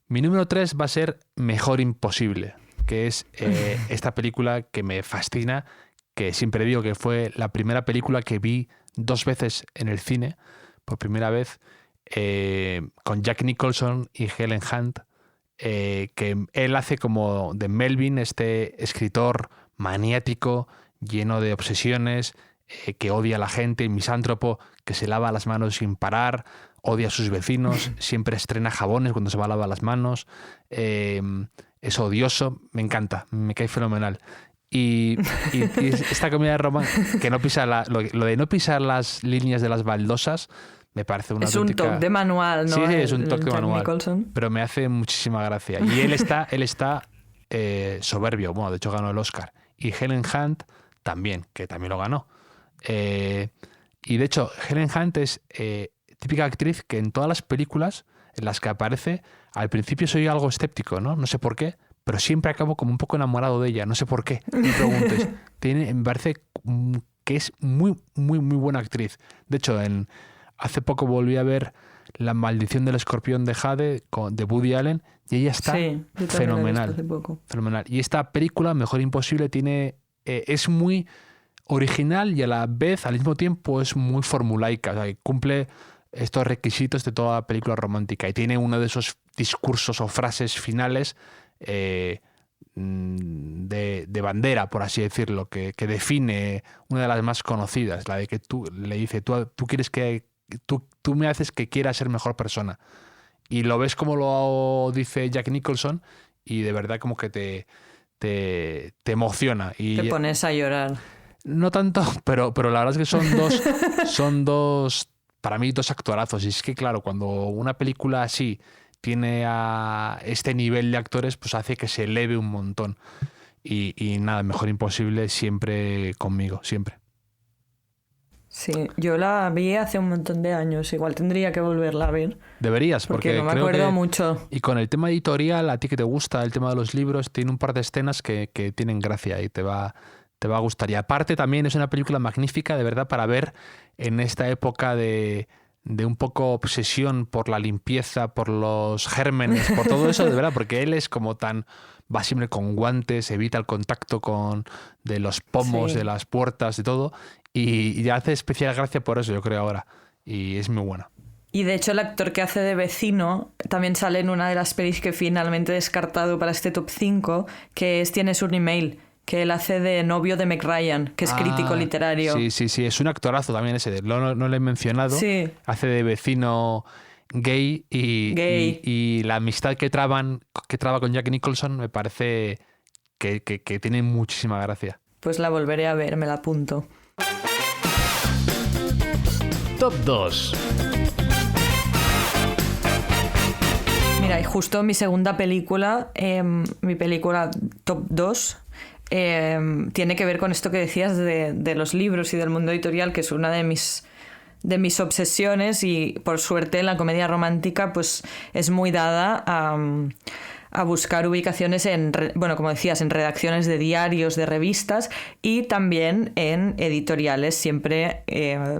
Mi número 3 va a ser Mejor Imposible, que es esta película que me fascina, que siempre digo que fue la primera película que vi 2 veces en el cine, por primera vez, con Jack Nicholson y Helen Hunt, que él hace como de Melvin, este escritor maniático, lleno de obsesiones, que odia a la gente, misántropo, que se lava las manos sin parar, odia a sus vecinos, siempre estrena jabones cuando se va a lavar las manos, es odioso, me encanta, me cae fenomenal. Y esta comedia romántica que no pisa lo de no pisar las líneas de las baldosas me parece una auténtica... un toque de manual, ¿no? Sí, es un toque de manual. Nicholson. Pero me hace muchísima gracia. Y él está soberbio. Bueno, de hecho ganó el Oscar. Y Helen Hunt también, que también lo ganó. Y de hecho, Helen Hunt es típica actriz que en todas las películas en las que aparece, al principio soy algo escéptico, ¿no? No sé por qué, pero siempre acabo como un poco enamorado de ella. No sé por qué. No me preguntes. Me parece que es muy, muy, muy buena actriz. De hecho, hace poco volví a ver La maldición del escorpión de Jade de Woody Allen y ella está fenomenal. Fenomenal. Y esta película, Mejor Imposible, es muy original y a la vez, al mismo tiempo, es muy formulaica. O sea, cumple estos requisitos de toda película romántica y tiene uno de esos discursos o frases finales de bandera, por así decirlo, que define una de las más conocidas, la de que tú le dice, tú quieres que tú me haces que quiera ser mejor persona. Y lo ves como lo dice Jack Nicholson y de verdad como que te emociona. Y te pones a llorar. No tanto, pero la verdad es que son dos, para mí, dos actorazos. Y es que, claro, cuando una película así tiene a este nivel de actores, pues hace que se eleve un montón. Y nada, Mejor Imposible siempre conmigo, siempre. Sí, yo la vi hace un montón de años, igual tendría que volverla a ver. Deberías, porque no me creo acuerdo que, mucho. Y con el tema editorial, a ti que te gusta el tema de los libros, tiene un par de escenas que tienen gracia y te va a gustar. Y aparte también es una película magnífica, de verdad, para ver en esta época de un poco obsesión por la limpieza, por los gérmenes, por todo eso, de verdad, porque él es como va siempre con guantes, evita el contacto de los pomos, de las puertas, de todo, y hace especial gracia por eso, yo creo ahora, y es muy buena. Y de hecho el actor que hace de vecino también sale en una de las pelis que finalmente he descartado para este top 5, que es Tienes un email, que él hace de novio de Meg Ryan, que es crítico literario. Sí, es un actorazo también ese, no lo he mencionado, sí. Hace de vecino gay y la amistad que traba con Jack Nicholson me parece que tiene muchísima gracia. Pues la volveré a ver, me la apunto. Top 2. Mira, y justo mi segunda película, mi película top 2, tiene que ver con esto que decías de los libros y del mundo editorial, que es una de mis obsesiones, y por suerte en la comedia romántica pues es muy dada a buscar ubicaciones como decías, en redacciones de diarios, de revistas y también en editoriales, siempre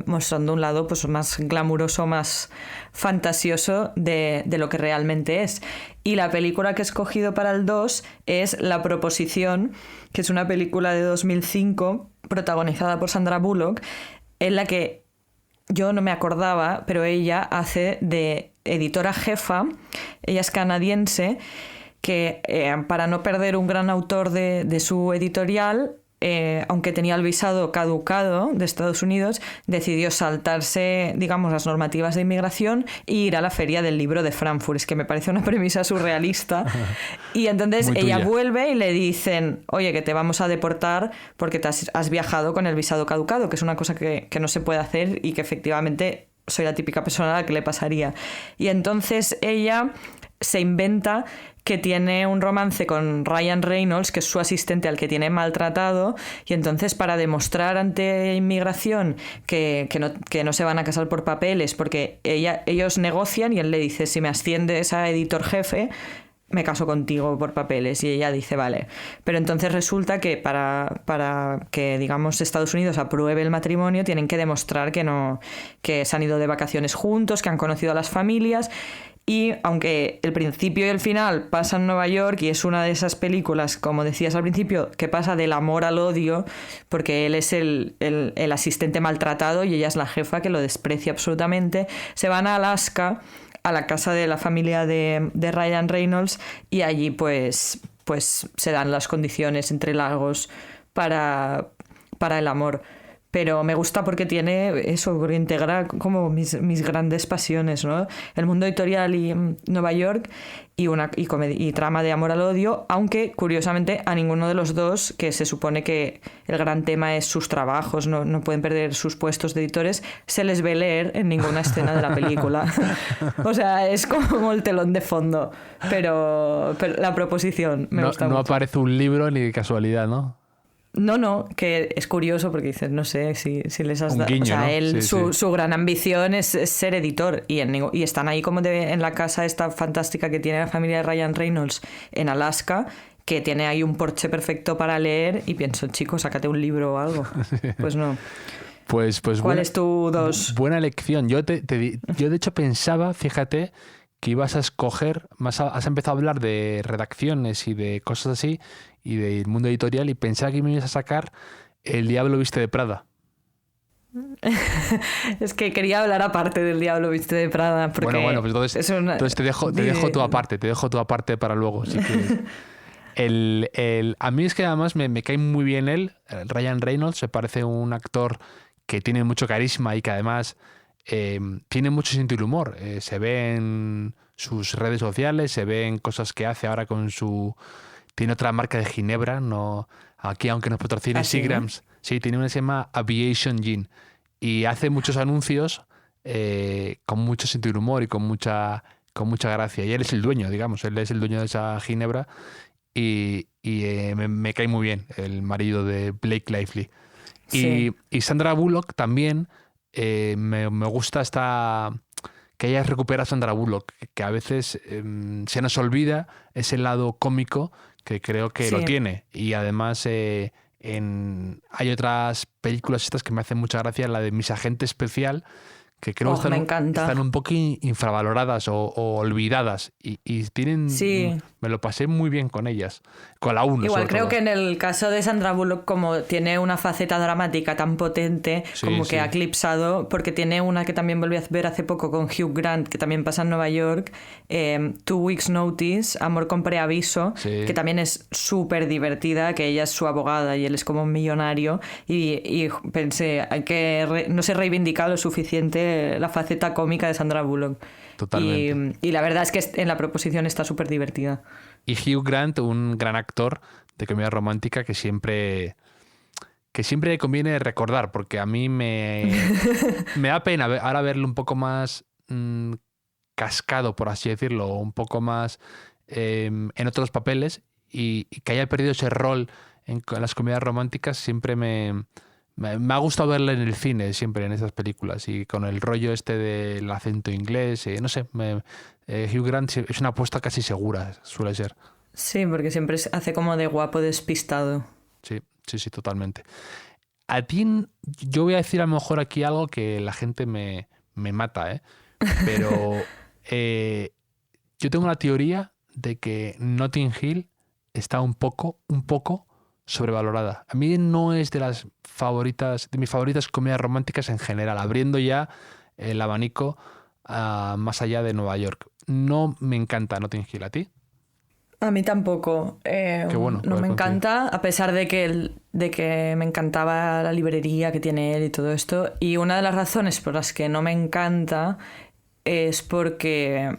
mostrando un lado pues más glamuroso, más fantasioso de lo que realmente es. Y la película que he escogido para el 2 es La Proposición, que es una película de 2005 protagonizada por Sandra Bullock, en la que yo no me acordaba, pero ella hace de editora jefa. Ella es canadiense, que para no perder un gran autor de su editorial, aunque tenía el visado caducado de Estados Unidos, decidió saltarse, digamos, las normativas de inmigración e ir a la Feria del Libro de Frankfurt. Es que me parece una premisa surrealista. Y entonces ella vuelve y le dicen, oye, que te vamos a deportar porque te has viajado con el visado caducado, que es una cosa que no se puede hacer y que efectivamente soy la típica persona a la que le pasaría. Y entonces ella se inventa que tiene un romance con Ryan Reynolds, que es su asistente al que tiene maltratado, y entonces para demostrar ante inmigración que no se van a casar por papeles, porque ellos negocian y él le dice, si me asciendes a editor jefe, me caso contigo por papeles, y ella dice vale. Pero entonces resulta que para que, digamos, Estados Unidos apruebe el matrimonio tienen que demostrar que se han ido de vacaciones juntos, que han conocido a las familias. Y aunque el principio y el final pasa en Nueva York, y es una de esas películas, como decías al principio, que pasa del amor al odio, porque él es el asistente maltratado y ella es la jefa que lo desprecia absolutamente, se van a Alaska, a la casa de la familia de Ryan Reynolds, y allí pues se dan las condiciones entre lagos para el amor. pero me gusta porque tiene eso, porque integra como mis grandes pasiones, ¿no? El mundo editorial y Nueva York y trama de amor al odio, aunque curiosamente a ninguno de los dos, que se supone que el gran tema es sus trabajos, no pueden perder sus puestos de editores, se les ve leer en ninguna escena de la película. O sea, es como el telón de fondo, pero la proposición me gusta mucho. No aparece un libro ni de casualidad, ¿no? No, que es curioso porque dices, no sé si les has dado... Guiño, o sea, ¿no? él, Sí, su gran ambición es ser editor y están ahí como en la casa esta fantástica que tiene la familia de Ryan Reynolds en Alaska, que tiene ahí un porche perfecto para leer y pienso, chico, sácate un libro o algo. Pues no. Pues ¿Cuál es tu 2? Buena elección. Yo de hecho pensaba, fíjate, que ibas a escoger, has empezado a hablar de redacciones y de cosas así y del mundo editorial y pensaba que me ibas a sacar El Diablo Viste de Prada. Es que quería hablar aparte del Diablo Viste de Prada porque Bueno, pues entonces te dejo tu aparte para luego, si quieres. A mí es que además me cae muy bien él, Ryan Reynolds, me parece un actor que tiene mucho carisma y que además tiene mucho sentido del humor. Se ve en sus redes sociales, se ve en cosas que hace ahora con su... Tiene otra marca de ginebra, no aquí aunque nos patrocine Seagrams. Sí, tiene una que se llama Aviation Gin y hace muchos anuncios con mucho sentido del humor y con mucha gracia. Y él es el dueño, digamos, él es el dueño de esa ginebra y me cae muy bien, el marido de Blake Lively. Sí. Y Sandra Bullock también, me gusta que ella recupera a Sandra Bullock, que a veces se nos olvida ese lado cómico que creo que lo tiene. Y además hay otras películas estas que me hacen mucha gracia, la de Mis Agente Especial, que creo que están un poco infravaloradas o olvidadas y tienen... Sí. Me lo pasé muy bien con ellas, con la 1. Igual creo que en el caso de Sandra Bullock, como tiene una faceta dramática tan potente, que ha eclipsado, porque tiene una que también volví a ver hace poco con Hugh Grant, que también pasa en Nueva York, 2 Weeks Notice, Amor con Preaviso, que también es súper divertida, que ella es su abogada y él es como un millonario, y pensé, hay que no se reivindica lo suficiente la faceta cómica de Sandra Bullock. Totalmente. Y la verdad es que en la proposición está súper divertida. Y Hugh Grant, un gran actor de comedia romántica que siempre conviene recordar, porque a mí me da pena ahora verlo un poco más cascado, por así decirlo, un poco más en otros papeles y que haya perdido ese rol en las comedias románticas. Siempre me ha gustado verlo en el cine, siempre en esas películas, y con el rollo este del acento inglés, no sé, Hugh Grant es una apuesta casi segura, suele ser. Sí, porque siempre hace como de guapo despistado. Sí, totalmente. A ti, yo voy a decir a lo mejor aquí algo que la gente me mata, pero yo tengo la teoría de que Notting Hill está un poco sobrevalorada. A mí no es de mis favoritas comedias románticas en general, abriendo ya el abanico más allá de Nueva York. No me encanta Notting Hill. ¿A ti? A mí tampoco. Qué bueno, no me encanta, a pesar de que me encantaba la librería que tiene él y todo esto. Y una de las razones por las que no me encanta es porque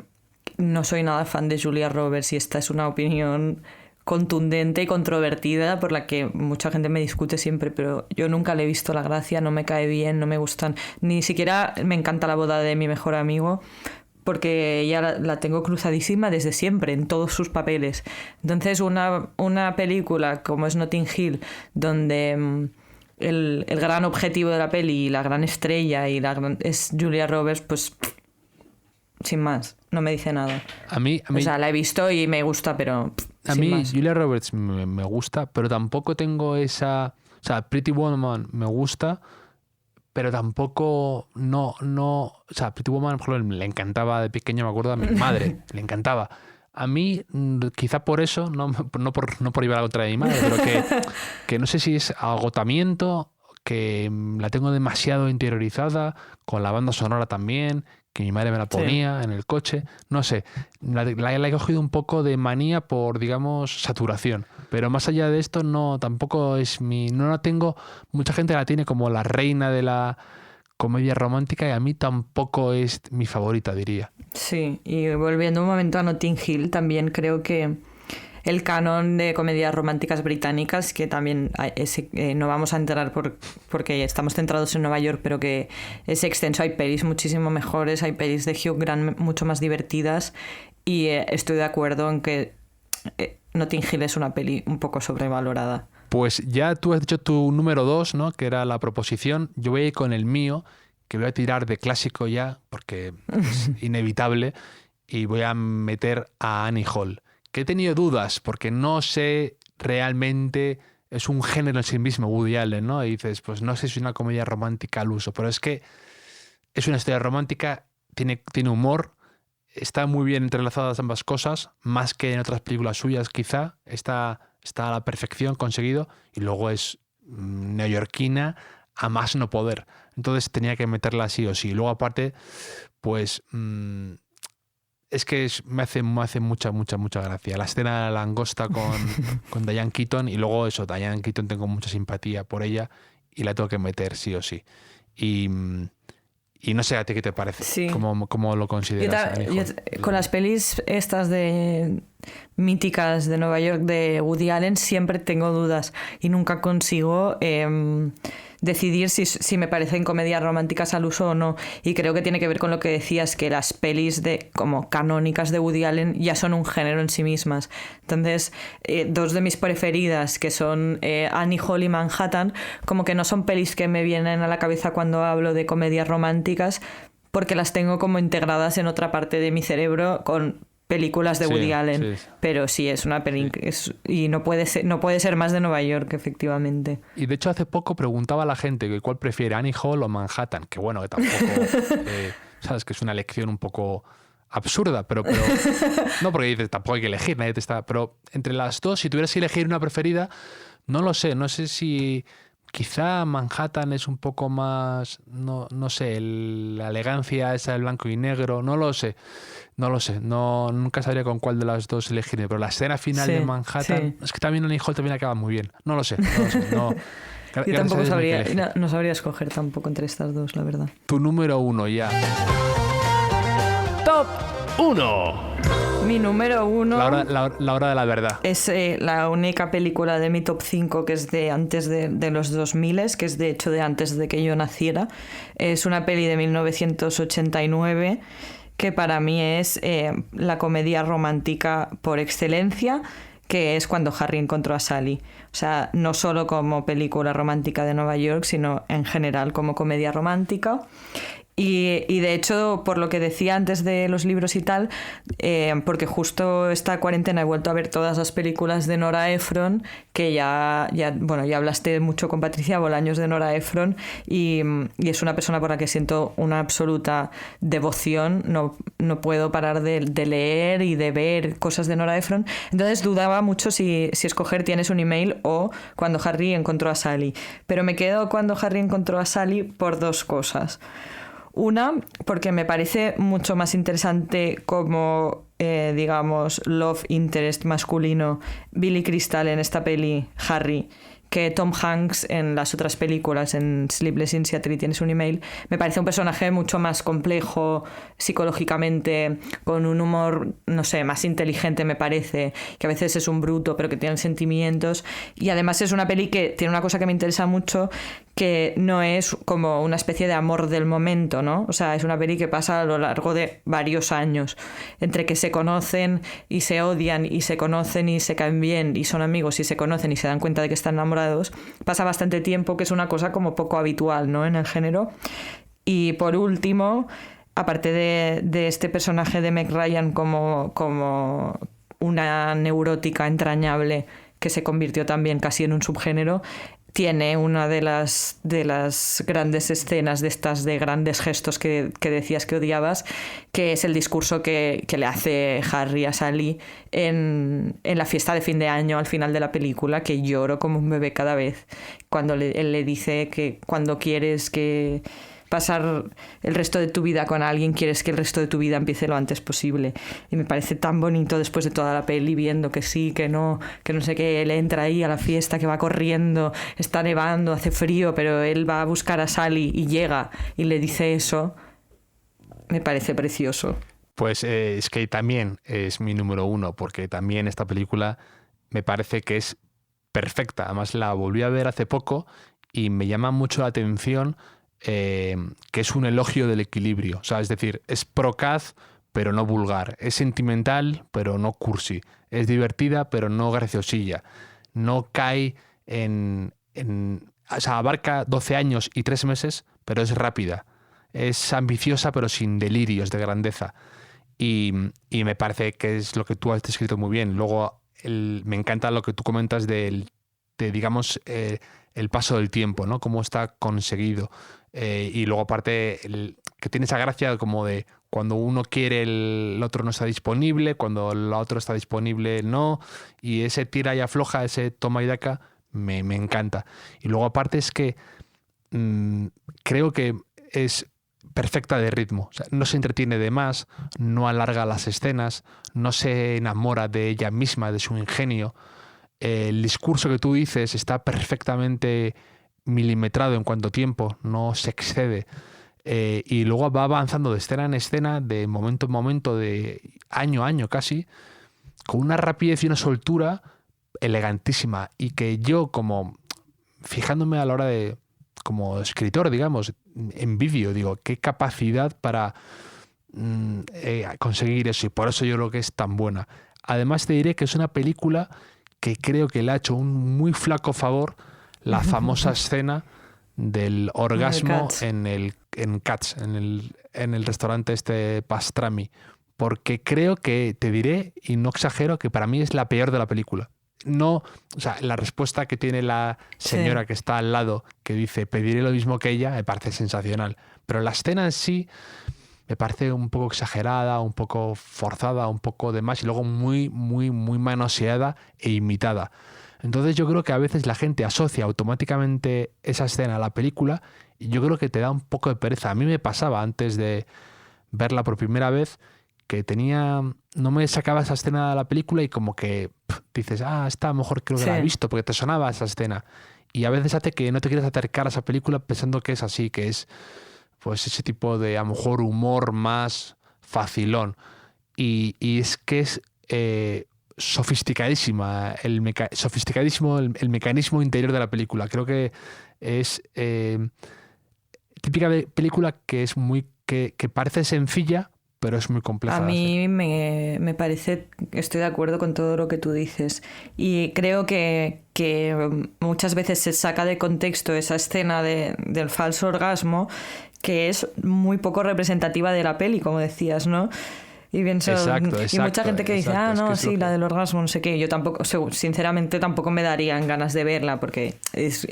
no soy nada fan de Julia Roberts, y esta es una opinión contundente y controvertida por la que mucha gente me discute siempre, pero yo nunca le he visto la gracia, no me cae bien, no me gustan, ni siquiera me encanta La boda de mi mejor amigo, porque ella la tengo cruzadísima desde siempre, en todos sus papeles. Entonces una película como es Notting Hill, donde el gran objetivo de la peli y la gran estrella es Julia Roberts, pues sin más, no me dice nada. A mí, o sea, la he visto y me gusta, pero a sin mí más. Julia Roberts me gusta, pero tampoco tengo esa... O sea, Pretty Woman me gusta, pero tampoco... O sea, Pretty Woman, por ejemplo, le encantaba de pequeño, me acuerdo, a mi madre, le encantaba. A mí, quizá por eso, no por ir a la contra de mi madre, pero que no sé si es agotamiento, que la tengo demasiado interiorizada, con la banda sonora también, que mi madre me la ponía en el coche. No sé, la he cogido un poco de manía por, digamos, saturación. Pero más allá de esto, no, tampoco es no la tengo. Mucha gente la tiene como la reina de la comedia romántica y a mí tampoco es mi favorita, diría. Sí, y volviendo un momento a Notting Hill, también creo que el canon de comedias románticas británicas, que también no vamos a entrar porque estamos centrados en Nueva York, pero que es extenso. Hay pelis muchísimo mejores, hay pelis de Hugh Grant mucho más divertidas y estoy de acuerdo en que Notting Hill es una peli un poco sobrevalorada. Pues ya tú has dicho tu número 2, ¿no? Que era la proposición. Yo voy a ir con el mío, que voy a tirar de clásico ya, porque es inevitable, y voy a meter a Annie Hall. Que he tenido dudas, porque no sé realmente, es un género en sí mismo, Woody Allen, ¿no? Y dices, pues no sé si es una comedia romántica al uso, pero es que es una historia romántica, tiene humor, está muy bien entrelazadas ambas cosas, más que en otras películas suyas quizá, está a la perfección conseguido, y luego es neoyorquina a más no poder. Entonces tenía que meterla sí o sí. Luego aparte, pues es que me hace mucha gracia. La escena de la langosta con Diane Keaton, y luego eso, Diane Keaton tengo mucha simpatía por ella y la tengo que meter sí o sí. Y no sé a ti qué te parece, sí. ¿Cómo lo consideras? Con las pelis estas de míticas de Nueva York de Woody Allen siempre tengo dudas y nunca consigo decidir si me parecen comedias románticas al uso o no, y creo que tiene que ver con lo que decías, que las pelis como canónicas de Woody Allen ya son un género en sí mismas. Entonces, dos de mis preferidas, que son Annie Hall y Manhattan, como que no son pelis que me vienen a la cabeza cuando hablo de comedias románticas, porque las tengo como integradas en otra parte de mi cerebro con películas de Woody Allen, sí. Pero sí, es una peli y no puede ser más de Nueva York, efectivamente. Y de hecho hace poco preguntaba a la gente que cuál prefiere, Annie Hall o Manhattan, que bueno, que tampoco sabes que es una elección un poco absurda, pero no, porque dices, tampoco hay que elegir, nadie te está, pero entre las dos, si tuvieras que elegir una preferida, no sé si quizá Manhattan es un poco más, no sé, la elegancia esa del blanco y negro, no lo sé, nunca sabría con cuál de las dos elegir, pero la escena final de Manhattan, es que también Annie Hall también acaba muy bien, no lo sé. Yo tampoco sabría, no sabría escoger tampoco entre estas dos, la verdad. Tu número 1 ya. Top 1. Mi número 1... La hora de la verdad. Es la única película de mi top 5 que es de antes de los 2000, que es de hecho de antes de que yo naciera. Es una peli de 1989 que para mí es la comedia romántica por excelencia, que es Cuando Harry encontró a Sally. O sea, no solo como película romántica de Nueva York, sino en general como comedia romántica. Y de hecho, por lo que decía antes de los libros y tal, porque justo esta cuarentena he vuelto a ver todas las películas de Nora Ephron, que ya hablaste mucho con Patricia Bolaños de Nora Ephron, y es una persona por la que siento una absoluta devoción. No puedo parar de leer y de ver cosas de Nora Ephron. Entonces dudaba mucho si escoger Tienes un email o Cuando Harry encontró a Sally. Pero me quedo Cuando Harry encontró a Sally por dos cosas. Una, porque me parece mucho más interesante como, digamos, love interest masculino Billy Crystal en esta peli, Harry, que Tom Hanks en las otras películas, en Sleepless in Seattle y Tienes un email. Me parece un personaje mucho más complejo psicológicamente, con un humor, no sé, más inteligente, me parece, que a veces es un bruto pero que tiene sentimientos, y además es una peli que tiene una cosa que me interesa mucho, que no es como una especie de amor del momento, ¿no? O sea, es una peli que pasa a lo largo de varios años, entre que se conocen y se odian y se conocen y se caen bien y son amigos y se conocen y se dan cuenta de que están enamorados. Pasa bastante tiempo, que es una cosa como poco habitual, ¿no?, en el género. Y por último, aparte de este personaje de Meg Ryan como una neurótica entrañable que se convirtió también casi en un subgénero, tiene una de las grandes escenas de estas de grandes gestos que decías que odiabas, que es el discurso que le hace Harry a Sally en la fiesta de fin de año al final de la película, que lloro como un bebé cada vez, cuando él le dice que cuando quieres que pasar el resto de tu vida con alguien, quieres que el resto de tu vida empiece lo antes posible. Y me parece tan bonito después de toda la peli, viendo que sí, que no sé qué, él entra ahí a la fiesta, que va corriendo, está nevando, hace frío, pero él va a buscar a Sally y llega y le dice eso. Me parece precioso. Pues es que también es mi número 1, porque también esta película me parece que es perfecta. Además la volví a ver hace poco y me llama mucho la atención que es un elogio del equilibrio. O sea, es decir, es procaz pero no vulgar. Es sentimental pero no cursi. Es divertida pero no graciosilla. No cae o sea, abarca 12 años y 3 meses, pero es rápida. Es ambiciosa pero sin delirios de grandeza. Y me parece que es lo que tú has descrito muy bien. Luego me encanta lo que tú comentas de digamos, el paso del tiempo, ¿no? Cómo está conseguido. Y luego aparte que tiene esa gracia como de cuando uno quiere el otro no está disponible, cuando el otro está disponible no. Y ese tira y afloja, ese toma y daca, me encanta. Y luego aparte es que creo que es perfecta de ritmo, o sea, no se entretiene de más, no alarga las escenas, no se enamora de ella misma, de su ingenio. El discurso que tú dices está perfectamente milimetrado en cuanto a tiempo, no se excede. Y luego va avanzando de escena en escena, de momento en momento, de año a año casi, con una rapidez y una soltura elegantísima. Y que yo, como fijándome a la hora de, como escritor, digamos, envidio, digo, qué capacidad para conseguir eso, y por eso yo creo que es tan buena. Además te diré que es una película que creo que le ha hecho un muy flaco favor la famosa escena del orgasmo en Cats, en el restaurante este Pastrami, porque creo que, te diré, y no exagero, que para mí es la peor de la película. No, o sea, la respuesta que tiene la señora que está al lado, que dice pediré lo mismo que ella, me parece sensacional. Pero la escena en sí me parece un poco exagerada, un poco forzada, un poco de más, y luego muy, muy, muy manoseada e imitada. Entonces yo creo que a veces la gente asocia automáticamente esa escena a la película y yo creo que te da un poco de pereza. A mí me pasaba antes de verla por primera vez que no me sacaba esa escena de la película y como que dices, esta a lo mejor creo que la he visto porque te sonaba esa escena. Y a veces hace que no te quieras acercar a esa película pensando que es así, que es pues ese tipo de a lo mejor humor más facilón. Y es que es sofisticadísima, sofisticadísimo el mecanismo interior de la película. Creo que es típica película que es que parece sencilla, pero es muy compleja. A mí me parece, estoy de acuerdo con todo lo que tú dices y creo que muchas veces se saca de contexto esa escena del falso orgasmo, que es muy poco representativa de la peli, como decías, ¿no? Y pienso, exacto, y mucha gente que dice, no, sí, la del orgasmo, no sé qué. Yo tampoco, sinceramente, tampoco me darían ganas de verla porque es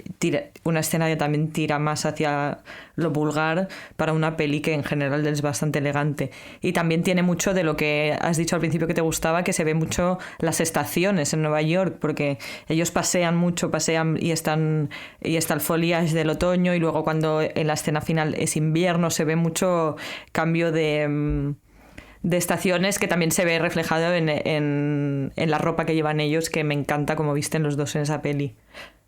una escena que también tira más hacia lo vulgar para una peli que en general es bastante elegante. Y también tiene mucho de lo que has dicho al principio que te gustaba, que se ve mucho las estaciones en Nueva York, porque ellos pasean y está el foliage del otoño y luego cuando en la escena final es invierno se ve mucho cambio de estaciones, que también se ve reflejado en la ropa que llevan ellos, que me encanta como visten los dos en esa peli.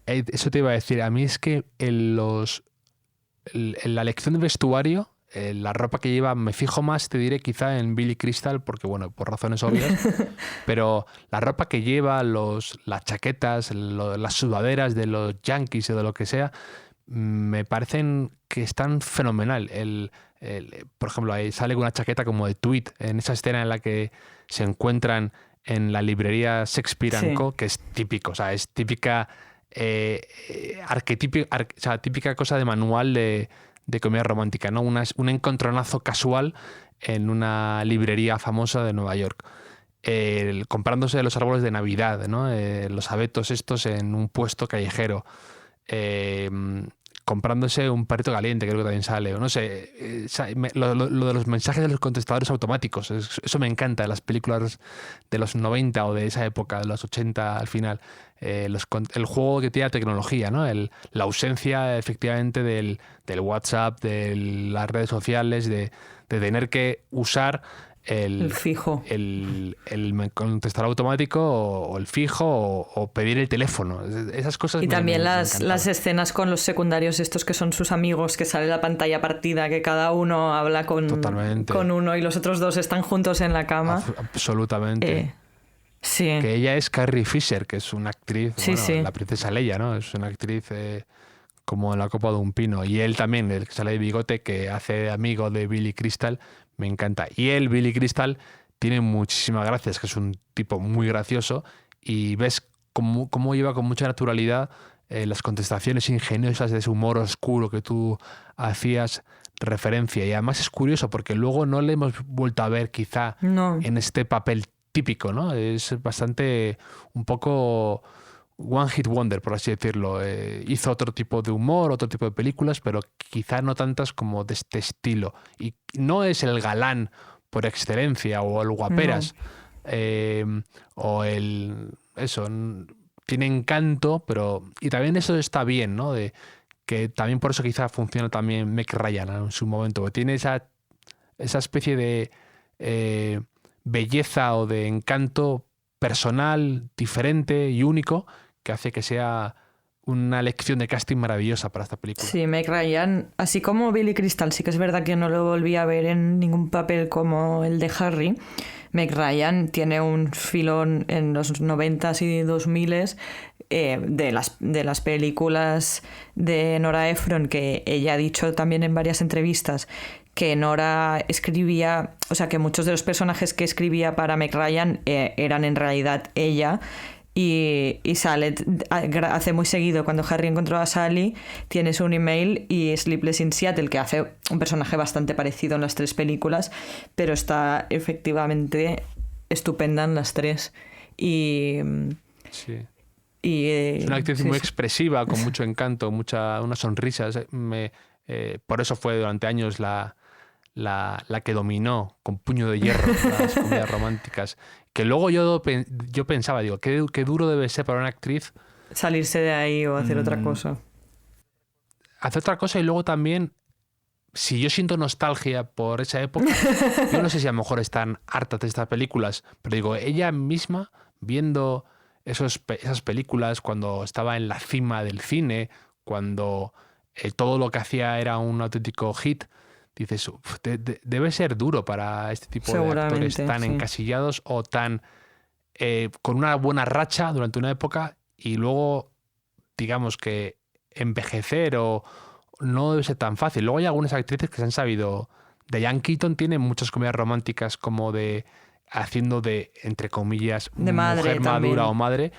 Eso te iba a decir. A mí es que en la elección de vestuario, la ropa que lleva, me fijo más, te diré, quizá en Billy Crystal, porque bueno, por razones obvias, pero la ropa que lleva, las chaquetas, las sudaderas de los Yankees o de lo que sea, me parecen que están fenomenal. Por ejemplo, ahí sale con una chaqueta como de tweed en esa escena en la que se encuentran en la librería Shakespeare & Co., que es típico, o sea, es típica típica cosa de manual de comedia romántica, ¿no? Un encontronazo casual en una librería famosa de Nueva York. Comprándose los árboles de Navidad, ¿no? Los abetos estos en un puesto callejero. comprándose un perrito caliente, creo que también sale, o no sé, lo de los mensajes de los contestadores automáticos, eso me encanta, las películas de los 90 o de esa época, de los 80 al final, el juego que tiene la tecnología, ¿no? La ausencia efectivamente del WhatsApp, de las redes sociales, de tener que usar el fijo, el contestador automático o el fijo o pedir el teléfono. Esas cosas. Y también las escenas con los secundarios estos que son sus amigos, que sale la pantalla partida, que cada uno habla con uno y los otros dos están juntos en la cama. Absolutamente. Sí. Que ella es Carrie Fisher, que es una actriz, la princesa Leia, ¿no? Es una actriz como en la copa de un pino. Y él también, el que sale de bigote, que hace amigo de Billy Crystal, me encanta. Y él, Billy Crystal, tiene muchísimas gracias, que es un tipo muy gracioso, y ves cómo lleva con mucha naturalidad las contestaciones ingeniosas de ese humor oscuro que tú hacías referencia. Y además es curioso porque luego no le hemos vuelto a ver quizá en este papel típico, ¿no? Es bastante un poco one hit wonder, por así decirlo. Hizo otro tipo de humor, otro tipo de películas, pero quizá no tantas como de este estilo. Y no es el galán por excelencia o el guaperas, o tiene encanto, pero y también eso está bien, ¿no? Que también por eso quizá funciona también Meg Ryan en su momento, porque tiene esa especie de belleza o de encanto personal, diferente y único, que hace que sea una lección de casting maravillosa para esta película. Sí, Meg Ryan, así como Billy Crystal, sí que es verdad que no lo volví a ver en ningún papel como el de Harry. Meg Ryan tiene un filón en los 90s y 2000s de las películas de Nora Ephron, que ella ha dicho también en varias entrevistas que Nora escribía, o sea, que muchos de los personajes que escribía para Meg Ryan eran en realidad ella. Y sale, hace muy seguido, cuando Harry encontró a Sally, tienes un email y Sleepless in Seattle, que hace un personaje bastante parecido en las tres películas, pero está efectivamente estupenda en las tres. Y es una actriz muy expresiva, con mucho encanto, unas sonrisas. Por eso fue durante años la que dominó con puño de hierro las comedias románticas. Que luego yo pensaba, digo, qué duro debe ser para una actriz salirse de ahí o hacer otra cosa. Hacer otra cosa, y luego también, si yo siento nostalgia por esa época, yo no sé si a lo mejor están hartas de estas películas, pero digo, ella misma viendo esas películas cuando estaba en la cima del cine, cuando todo lo que hacía era un auténtico hit, dices, debe ser duro para este tipo de actores tan encasillados o tan con una buena racha durante una época, y luego, digamos que envejecer o no debe ser tan fácil. Luego hay algunas actrices que se han sabido. Diane Keaton tiene muchas comedias románticas como haciendo de, entre comillas, de mujer madura también. O madre,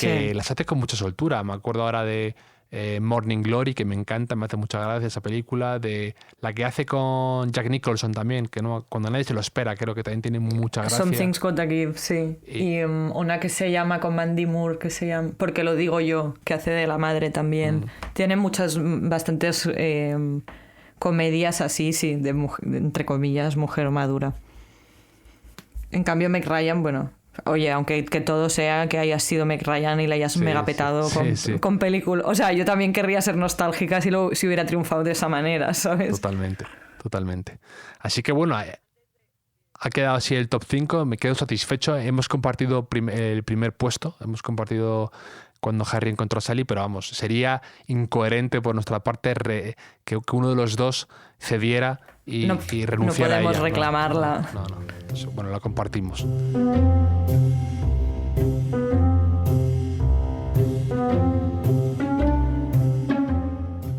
que las hace con mucha soltura. Me acuerdo ahora de Morning Glory, que me encanta, me hace mucha gracia esa película, de la que hace con Jack Nicholson también, que no, cuando nadie se lo espera, creo que también tiene mucha gracia. Something's Gotta Give, sí. Y una que se llama con Mandy Moore, que se llama Porque lo digo yo, que hace de la madre también. Tiene bastantes comedias así, sí, de entre comillas, mujer madura. En cambio, Meg Ryan, bueno, oye, aunque que todo sea que hayas sido Meg Ryan y la hayas megapetado con película. O sea, yo también querría ser nostálgica si hubiera triunfado de esa manera, ¿sabes? Totalmente. Así que bueno, ha quedado así el top 5, me quedo satisfecho. Hemos compartido el primer puesto, hemos compartido cuando Harry encontró a Sally, pero vamos, sería incoherente por nuestra parte que uno de los dos cediera y renunciara a ella. No podemos reclamarla. No. Bueno, la compartimos.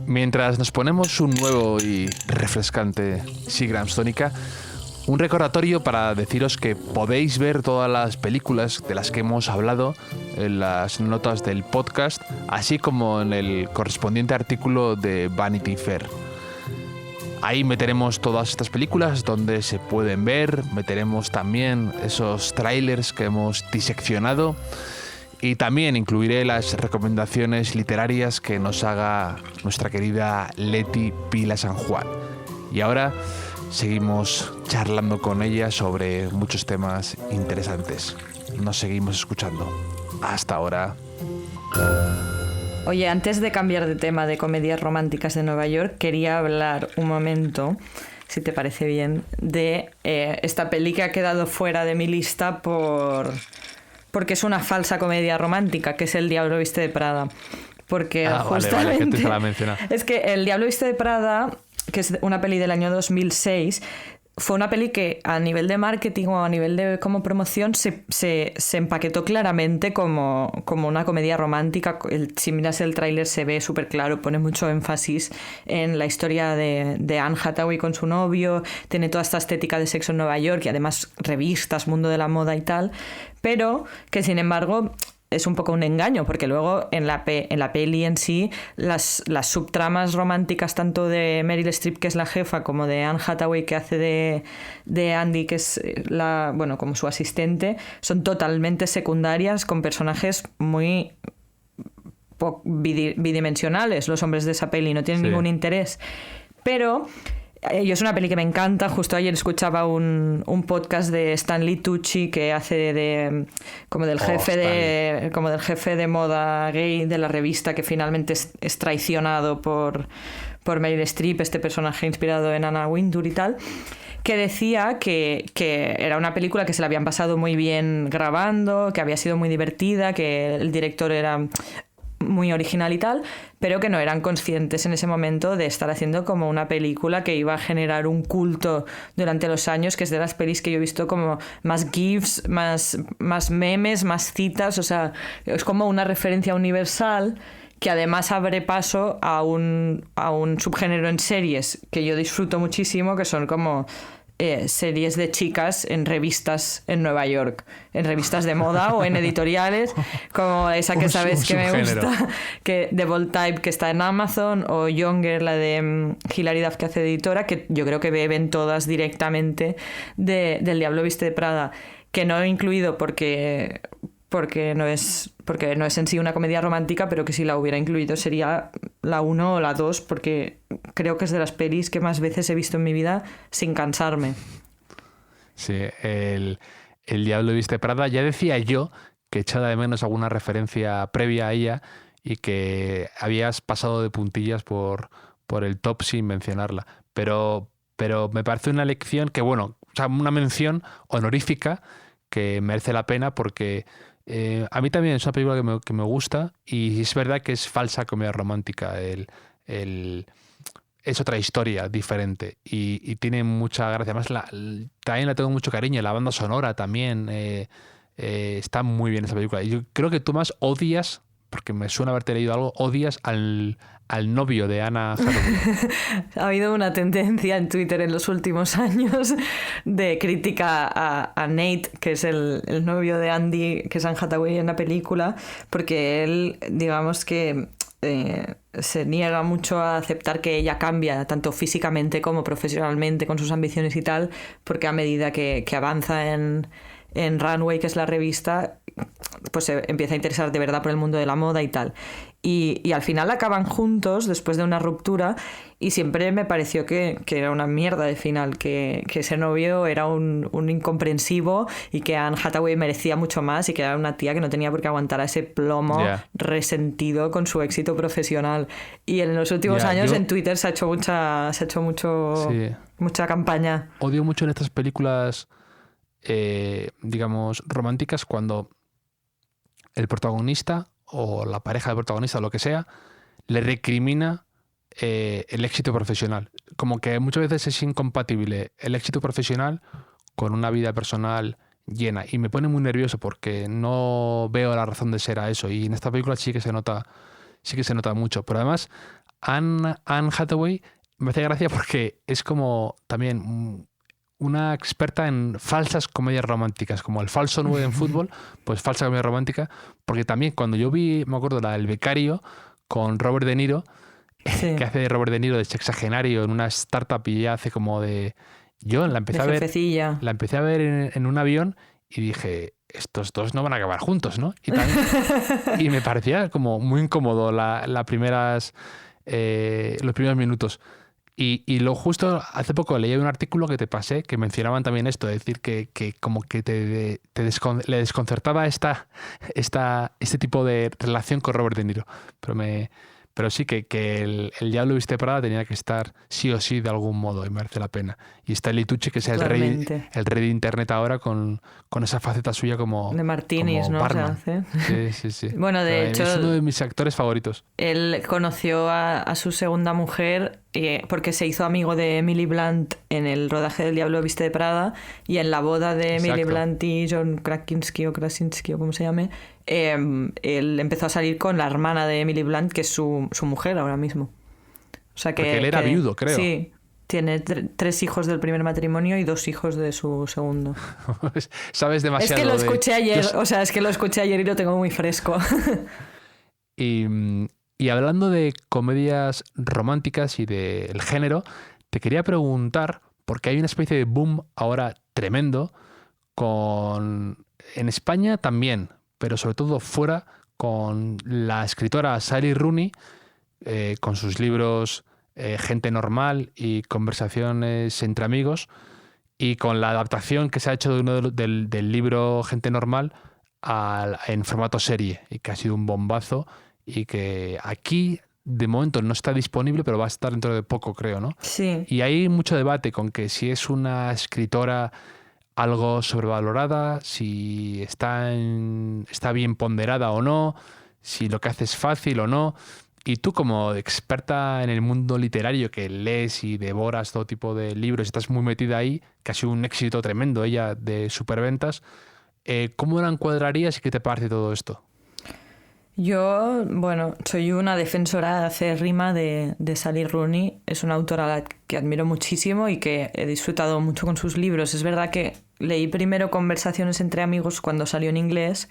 Mientras nos ponemos un nuevo y refrescante Seagram's Tónica, un recordatorio para deciros que podéis ver todas las películas de las que hemos hablado en las notas del podcast, así como en el correspondiente artículo de Vanity Fair. Ahí meteremos todas estas películas donde se pueden ver, meteremos también esos trailers que hemos diseccionado Y también incluiré las recomendaciones literarias que nos haga nuestra querida Leti Pila San Juan. Y ahora seguimos charlando con ella sobre muchos temas interesantes. Nos seguimos escuchando. Hasta ahora. Oye, antes de cambiar de tema de comedias románticas de Nueva York, quería hablar un momento, si te parece bien, de esta peli que ha quedado fuera de mi lista porque es una falsa comedia romántica, que es El Diablo Viste de Prada. Porque justamente... Vale, que te la mencionaba. Es que El Diablo Viste de Prada, que es una peli del año 2006... Fue una peli que a nivel de marketing o a nivel de como promoción se empaquetó claramente como una comedia romántica. Si miras el tráiler se ve súper claro, pone mucho énfasis en la historia de Anne Hathaway con su novio, tiene toda esta estética de sexo en Nueva York y además revistas, mundo de la moda y tal, pero que sin embargo... es un poco un engaño, porque luego en la peli en sí las subtramas románticas tanto de Meryl Streep, que es la jefa, como de Anne Hathaway, que hace de Andy, que es como su asistente, son totalmente secundarias, con personajes muy bidimensionales. Los hombres de esa peli no tienen ningún interés, pero... Yo es una peli que me encanta. Justo ayer escuchaba un podcast de Stanley Tucci, que hace como del jefe de moda gay de la revista, que finalmente es traicionado por Meryl Streep, este personaje inspirado en Anna Wintour y tal, que decía que era una película que se la habían pasado muy bien grabando, que había sido muy divertida, que el director era muy original y tal, pero que no eran conscientes en ese momento de estar haciendo como una película que iba a generar un culto durante los años, que es de las pelis que yo he visto como más gifs, más memes, más citas, o sea, es como una referencia universal que además abre paso a un subgénero en series que yo disfruto muchísimo, que son como... series de chicas en revistas en Nueva York, en revistas de moda o en editoriales, como esa que sabes que me gusta, que The Bold Type, que está en Amazon, o Younger, la de Hilary Duff, que hace de editora, que yo creo que beben todas directamente del Diablo Viste de Prada, que no he incluido porque no es en sí una comedia romántica, pero que si la hubiera incluido sería la 1 o la 2, porque creo que es de las pelis que más veces he visto en mi vida sin cansarme. Sí, el Diablo Viste Prada. Ya decía yo que echaba de menos alguna referencia previa a ella y que habías pasado de puntillas por el top sin mencionarla. Pero me parece una lección que, bueno, o sea, una mención honorífica que merece la pena porque... a mí también es una película que me gusta y es verdad que es falsa comedia romántica. Es otra historia diferente y tiene mucha gracia. Además, también la tengo mucho cariño. La banda sonora también está muy bien esa película. Y yo creo que tú más odias, porque me suena haberte leído algo, odias al novio de Anna Hathaway. Ha habido una tendencia en Twitter en los últimos años de crítica a Nate, que es el novio de Andy, que es Anne Hathaway en la película, porque él, digamos que se niega mucho a aceptar que ella cambia, tanto físicamente como profesionalmente, con sus ambiciones y tal, porque a medida que avanza en Runway, que es la revista, pues se empieza a interesar de verdad por el mundo de la moda y tal. Y al final acaban juntos después de una ruptura y siempre me pareció que era una mierda de final, que ese novio era un incomprensivo y que Anne Hathaway merecía mucho más y que era una tía que no tenía por qué aguantar a ese plomo resentido con su éxito profesional. Y en los últimos años en Twitter se ha hecho mucha campaña. Odio mucho en estas películas digamos románticas cuando el protagonista o la pareja del protagonista o lo que sea le recrimina el éxito profesional, como que muchas veces es incompatible el éxito profesional con una vida personal llena y me pone muy nervioso porque no veo la razón de ser a eso y en esta película sí que se nota mucho, pero además Anne Hathaway me hace gracia porque es como también una experta en falsas comedias románticas, como el falso 9 en fútbol, pues falsa comedia romántica, porque también cuando yo vi, me acuerdo, la del becario con Robert De Niro, que hace de Robert De Niro de sexagenario en una startup y ella hace como de... Yo la empecé a ver en un avión y dije, estos dos no van a acabar juntos, ¿no? Y me parecía como muy incómodo los primeros minutos. Y lo justo hace poco leí un artículo que te pasé que mencionaban también esto, es decir, que como que le desconcertaba este tipo de relación con Robert De Niro. Pero sí que el Diablo Viste de Prada tenía que estar sí o sí de algún modo y merece la pena. Y Stanley Tucci, que es el rey de Internet ahora con esa faceta suya como de Martinis, como ¿no? barman. Se hace. Sí. Bueno, de hecho, es uno de mis actores favoritos. Él conoció a su segunda mujer porque se hizo amigo de Emily Blunt en el rodaje del Diablo Viste de Prada, y en la boda de Emily Blunt y John Krasinski o como se llame, él empezó a salir con la hermana de Emily Blunt, que es su mujer ahora mismo. O sea porque él era viudo, creo. Sí, tiene 3 hijos del primer matrimonio y 2 hijos de su segundo. Sabes demasiado. Es que lo escuché ayer, y lo tengo muy fresco. Y hablando de comedias románticas y del género, te quería preguntar, porque hay una especie de boom ahora tremendo, en España también, pero sobre todo fuera, con la escritora Sally Rooney, con sus libros Gente Normal y Conversaciones entre Amigos, y con la adaptación que se ha hecho del libro Gente Normal en formato serie, y que ha sido un bombazo, y que aquí de momento no está disponible, pero va a estar dentro de poco, creo, ¿no? Sí. Y hay mucho debate con que si es una escritora algo sobrevalorada, si está bien ponderada o no, si lo que hace es fácil o no. Y tú, como experta en el mundo literario, que lees y devoras todo tipo de libros, estás muy metida ahí, que ha sido un éxito tremendo ella de superventas, ¿cómo la encuadrarías y qué te parece todo esto? Yo, bueno, soy una defensora acérrima de Sally Rooney. Es una autora a la que admiro muchísimo y que he disfrutado mucho con sus libros. Es verdad que leí primero Conversaciones entre Amigos cuando salió en inglés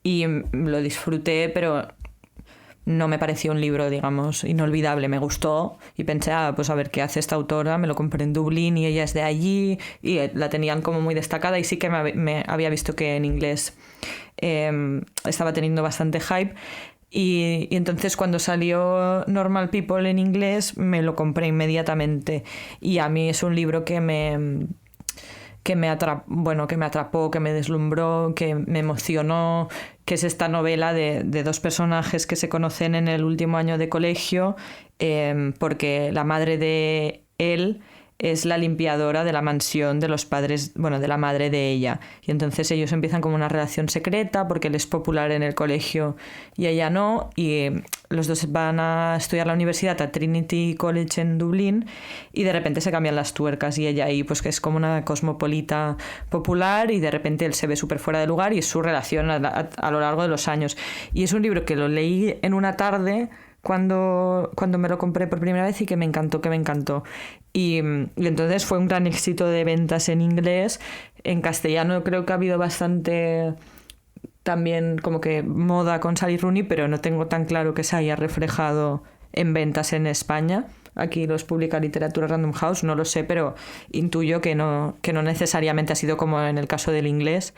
y lo disfruté, pero no me pareció un libro, digamos, inolvidable. Me gustó y pensé, pues a ver qué hace esta autora. Me lo compré en Dublín y ella es de allí y la tenían como muy destacada, y sí que me había visto que en inglés estaba teniendo bastante hype, y entonces cuando salió Normal People en inglés me lo compré inmediatamente, y a mí es un libro que me atrapó, que me deslumbró, que me emocionó, que es esta novela de 2 personajes que se conocen en el último año de colegio, porque la madre de él es la limpiadora de la mansión de los padres, de la madre de ella. Y entonces ellos empiezan como una relación secreta porque él es popular en el colegio y ella no. Y los dos van a estudiar la universidad a Trinity College en Dublín, y de repente se cambian las tuercas y ella ahí pues que es como una cosmopolita popular, y de repente él se ve súper fuera de lugar, y es su relación a lo largo de los años. Y es un libro que lo leí en una tarde cuando me lo compré por primera vez y que me encantó. Y entonces fue un gran éxito de ventas en inglés. En castellano creo que ha habido bastante también como que moda con Sally Rooney, pero no tengo tan claro que se haya reflejado en ventas en España. Aquí los publica Literatura Random House, no lo sé, pero intuyo que no necesariamente ha sido como en el caso del inglés.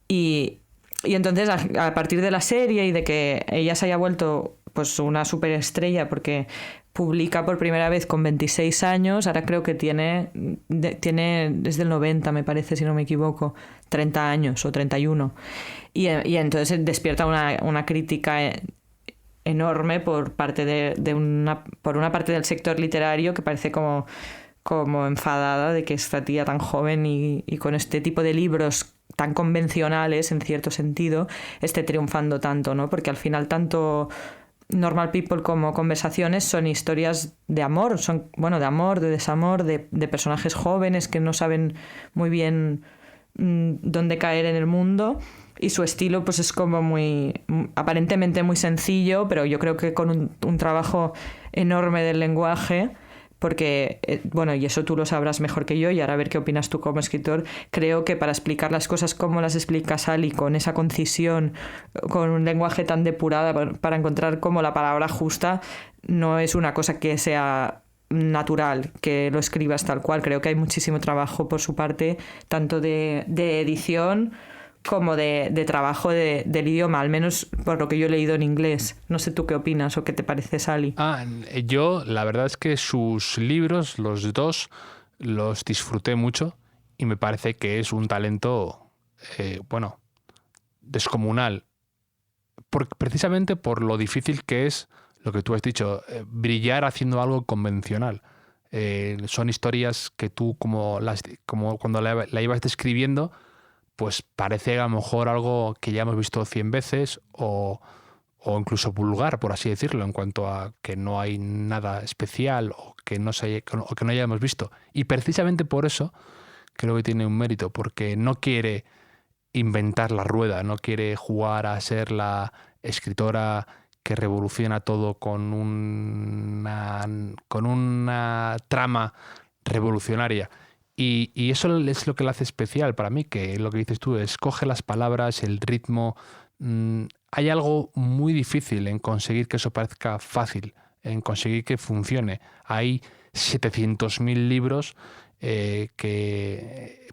Y entonces a partir de la serie y de que ella se haya vuelto pues una superestrella, porque publica por primera vez con 26 años, ahora creo que tiene desde el 90, me parece, si no me equivoco, 30 años o 31. Y entonces despierta una crítica enorme por parte por una parte del sector literario, que parece como enfadada de que esta tía tan joven y con este tipo de libros tan convencionales, en cierto sentido, esté triunfando tanto, ¿no? Porque al final tanto Normal People como Conversaciones son historias de amor, de amor, de desamor, de personajes jóvenes que no saben muy bien dónde caer en el mundo, y su estilo pues es como aparentemente muy sencillo, pero yo creo que con un trabajo enorme del lenguaje, porque, y eso tú lo sabrás mejor que yo, y ahora a ver qué opinas tú como escritor. Creo que para explicar las cosas como las explica Sally, con esa concisión, con un lenguaje tan depurado, para encontrar como la palabra justa, no es una cosa que sea natural, que lo escribas tal cual. Creo que hay muchísimo trabajo por su parte, tanto de edición como de trabajo del idioma, al menos por lo que yo he leído en inglés. No sé tú qué opinas o qué te parece, Sally. Yo la verdad es que sus libros, los dos, los disfruté mucho y me parece que es un talento, descomunal. Precisamente por lo difícil que es, lo que tú has dicho, brillar haciendo algo convencional. Son historias que tú, como cuando la ibas describiendo, pues parece a lo mejor algo que ya hemos visto 100 veces o incluso vulgar, por así decirlo, en cuanto a que no hay nada especial o que no hayamos visto. Y precisamente por eso creo que tiene un mérito, porque no quiere inventar la rueda, no quiere jugar a ser la escritora que revoluciona todo con una trama revolucionaria. Y eso es lo que lo hace especial para mí, que lo que dices tú, escoge las palabras, el ritmo. Hay algo muy difícil en conseguir que eso parezca fácil, en conseguir que funcione. Hay 700.000 libros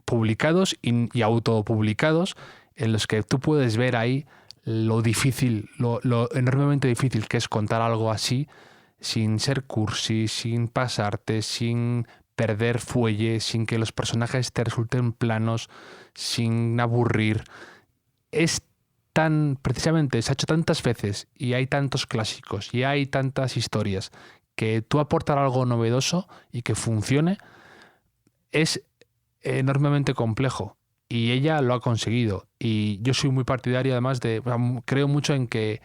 publicados y autopublicados en los que tú puedes ver ahí lo difícil, lo enormemente difícil que es contar algo así sin ser cursi, sin pasarte, sin perder fuelle, sin que los personajes te resulten planos, sin aburrir. Precisamente se ha hecho tantas veces y hay tantos clásicos y hay tantas historias que tú aportar algo novedoso y que funcione es enormemente complejo. Y ella lo ha conseguido. Y yo soy muy partidario, además, creo mucho en que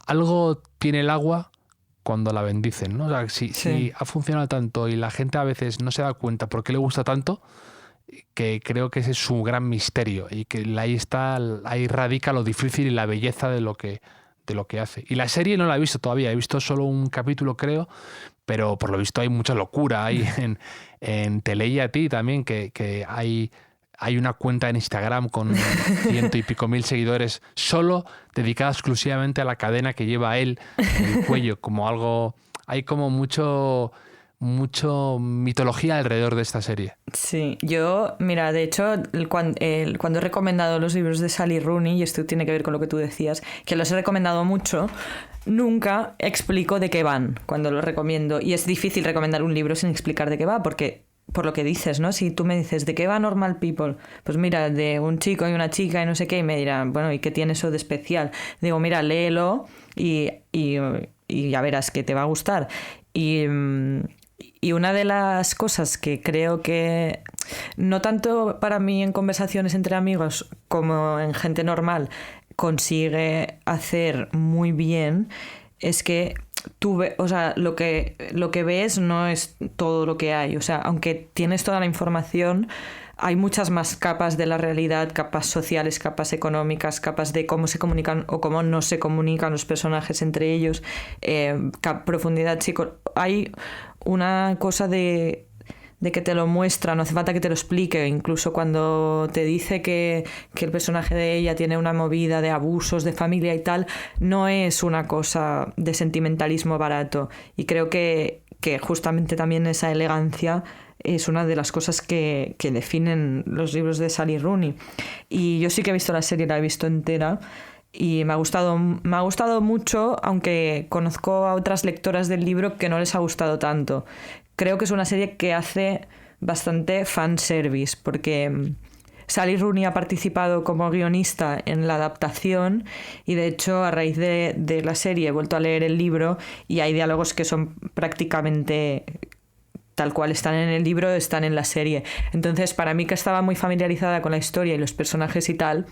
algo tiene el agua cuando la bendicen, ¿no? O sea, si ha funcionado tanto y la gente a veces no se da cuenta por qué le gusta tanto, que creo que ese es su gran misterio y que ahí radica lo difícil y la belleza de lo que hace. Y la serie no la he visto todavía, he visto solo un capítulo, creo, pero por lo visto hay mucha locura. Hay en Te leí a ti también, que hay una cuenta en Instagram con 100 y pico mil seguidores solo dedicada exclusivamente a la cadena que lleva él en el cuello, como algo... Hay como mucho mitología alrededor de esta serie. Sí, yo, mira, de hecho, cuando he recomendado los libros de Sally Rooney, y esto tiene que ver con lo que tú decías, que los he recomendado mucho, nunca explico de qué van cuando los recomiendo. Y es difícil recomendar un libro sin explicar de qué va, porque, por lo que dices, ¿no? Si tú me dices, ¿de qué va Normal People? Pues mira, de un chico y una chica y no sé qué, y me dirán, bueno, ¿y qué tiene eso de especial? Digo, mira, léelo y ya verás que te va a gustar. Y una de las cosas que creo que, no tanto para mí en conversaciones entre amigos como en gente normal, consigue hacer muy bien, es que lo que ves no es todo lo que hay. O sea, aunque tienes toda la información, hay muchas más capas de la realidad, capas sociales, capas económicas, capas de cómo se comunican o cómo no se comunican los personajes entre ellos, profundidad hay una cosa de que te lo muestra, no hace falta que te lo explique. Incluso cuando te dice que el personaje de ella tiene una movida de abusos de familia y tal, no es una cosa de sentimentalismo barato. Y creo que justamente también esa elegancia es una de las cosas que definen los libros de Sally Rooney. Y yo sí que he visto la serie, la he visto entera y me ha gustado mucho, aunque conozco a otras lectoras del libro que no les ha gustado tanto. Creo que es una serie que hace bastante fanservice, porque Sally Rooney ha participado como guionista en la adaptación y de hecho a raíz de la serie he vuelto a leer el libro y hay diálogos que son prácticamente tal cual están en el libro, están en la serie. Entonces, para mí, que estaba muy familiarizada con la historia y los personajes y tal,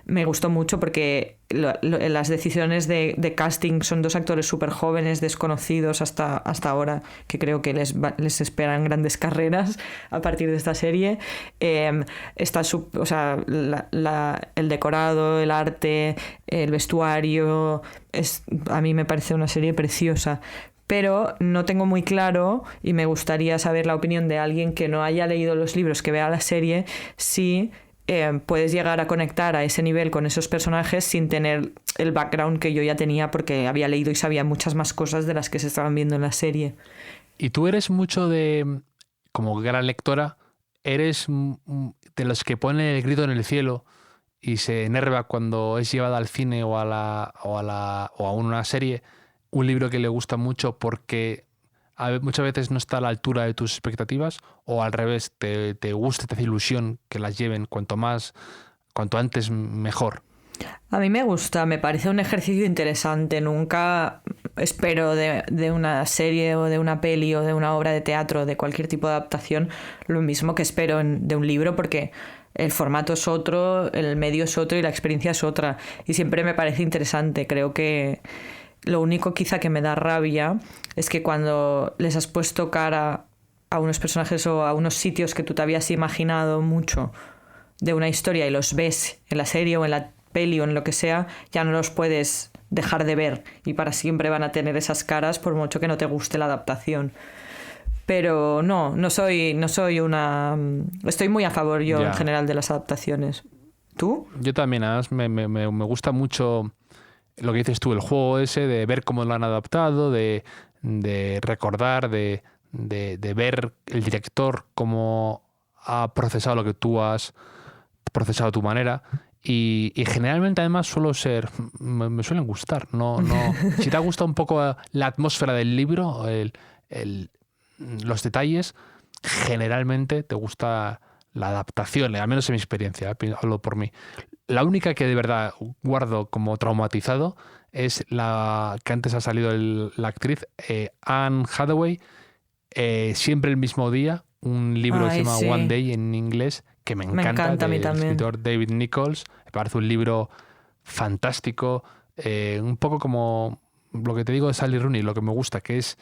me gustó mucho porque las decisiones de casting son dos actores súper jóvenes, desconocidos hasta ahora, que creo que les esperan grandes carreras a partir de esta serie. El decorado, el arte, el vestuario, a mí me parece una serie preciosa. Pero no tengo muy claro, y me gustaría saber la opinión de alguien que no haya leído los libros, que vea la serie, si puedes llegar a conectar a ese nivel con esos personajes sin tener el background que yo ya tenía, porque había leído y sabía muchas más cosas de las que se estaban viendo en la serie. ¿Y tú eres mucho de, como gran lectora, ¿eres de los que ponen el grito en el cielo y se enerva cuando es llevada al cine o a una serie un libro que le gusta mucho porque muchas veces no está a la altura de tus expectativas, o al revés, te gusta, te hace ilusión que las lleven cuanto antes mejor? A mí me gusta, me parece un ejercicio interesante. Nunca espero de una serie o de una peli o de una obra de teatro, de cualquier tipo de adaptación, lo mismo que espero de un libro, porque el formato es otro, el medio es otro y la experiencia es otra. Y siempre me parece interesante. Creo que lo único quizá que me da rabia es que cuando les has puesto cara a unos personajes o a unos sitios que tú te habías imaginado mucho de una historia y los ves en la serie o en la peli o en lo que sea, ya no los puedes dejar de ver y para siempre van a tener esas caras por mucho que no te guste la adaptación. Pero no soy una... Estoy muy a favor yo en general de las adaptaciones. ¿Tú? Yo también, además me gusta mucho lo que dices tú, el juego ese de ver cómo lo han adaptado, de recordar, de ver el director cómo ha procesado lo que tú has procesado a tu manera. Y generalmente además me suelen gustar. No, si te ha gustado un poco la atmósfera del libro, los detalles, generalmente te gusta la adaptación, al menos en mi experiencia, hablo por mí. La única que de verdad guardo como traumatizado es la que antes ha salido la actriz Anne Hathaway, Siempre el mismo día, un libro que se llama One Day en inglés, que me encanta a mí del también. escritor David Nichols. Me parece un libro fantástico, un poco como lo que te digo de Sally Rooney, lo que me gusta, que es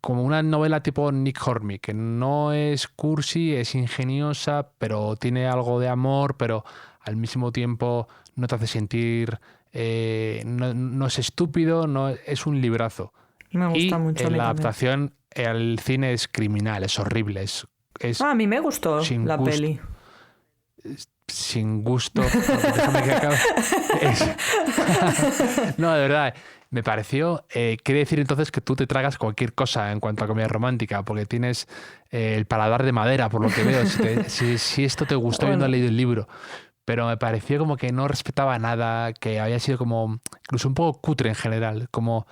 como una novela tipo Nick Hornby, que no es cursi, es ingeniosa, pero tiene algo de amor, pero al mismo tiempo no te hace sentir, no es estúpido, no es un librazo. Me gusta mucho. La adaptación al cine es criminal, es horrible, es a mí me gustó la peli. Sin gusto. Déjame que acabe. No, de verdad. Me pareció... quiere decir entonces que tú te tragas cualquier cosa en cuanto a comedia romántica, porque tienes el paladar de madera, por lo que veo. Si esto te gustó y no has leído el libro. Pero me pareció como que no respetaba nada, que había sido como... incluso un poco cutre en general. Como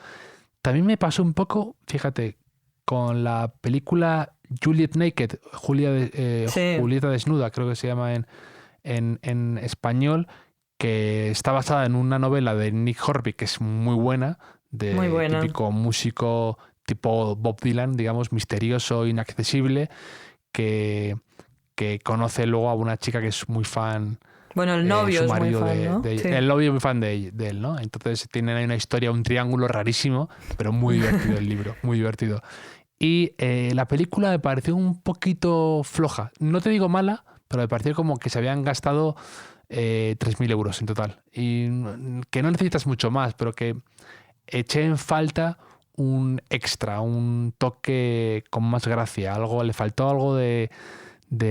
también me pasó un poco, fíjate, con la película Juliet Naked, Julieta Desnuda, creo que se llama en español, que está basada en una novela de Nick Hornby, que es muy buena, típico músico tipo Bob Dylan, digamos, misterioso, inaccesible, que conoce luego a una chica que es muy fan. Bueno, el novio es muy fan, ¿no? Sí. El novio es muy fan de él, ¿no? Entonces tienen ahí una historia, un triángulo rarísimo, pero muy divertido el libro, muy divertido. Y la película me pareció un poquito floja. No te digo mala, pero me pareció como que se habían gastado 3.000 euros en total. Y que no necesitas mucho más, pero que eché en falta un extra, un toque con más gracia. Le faltó algo de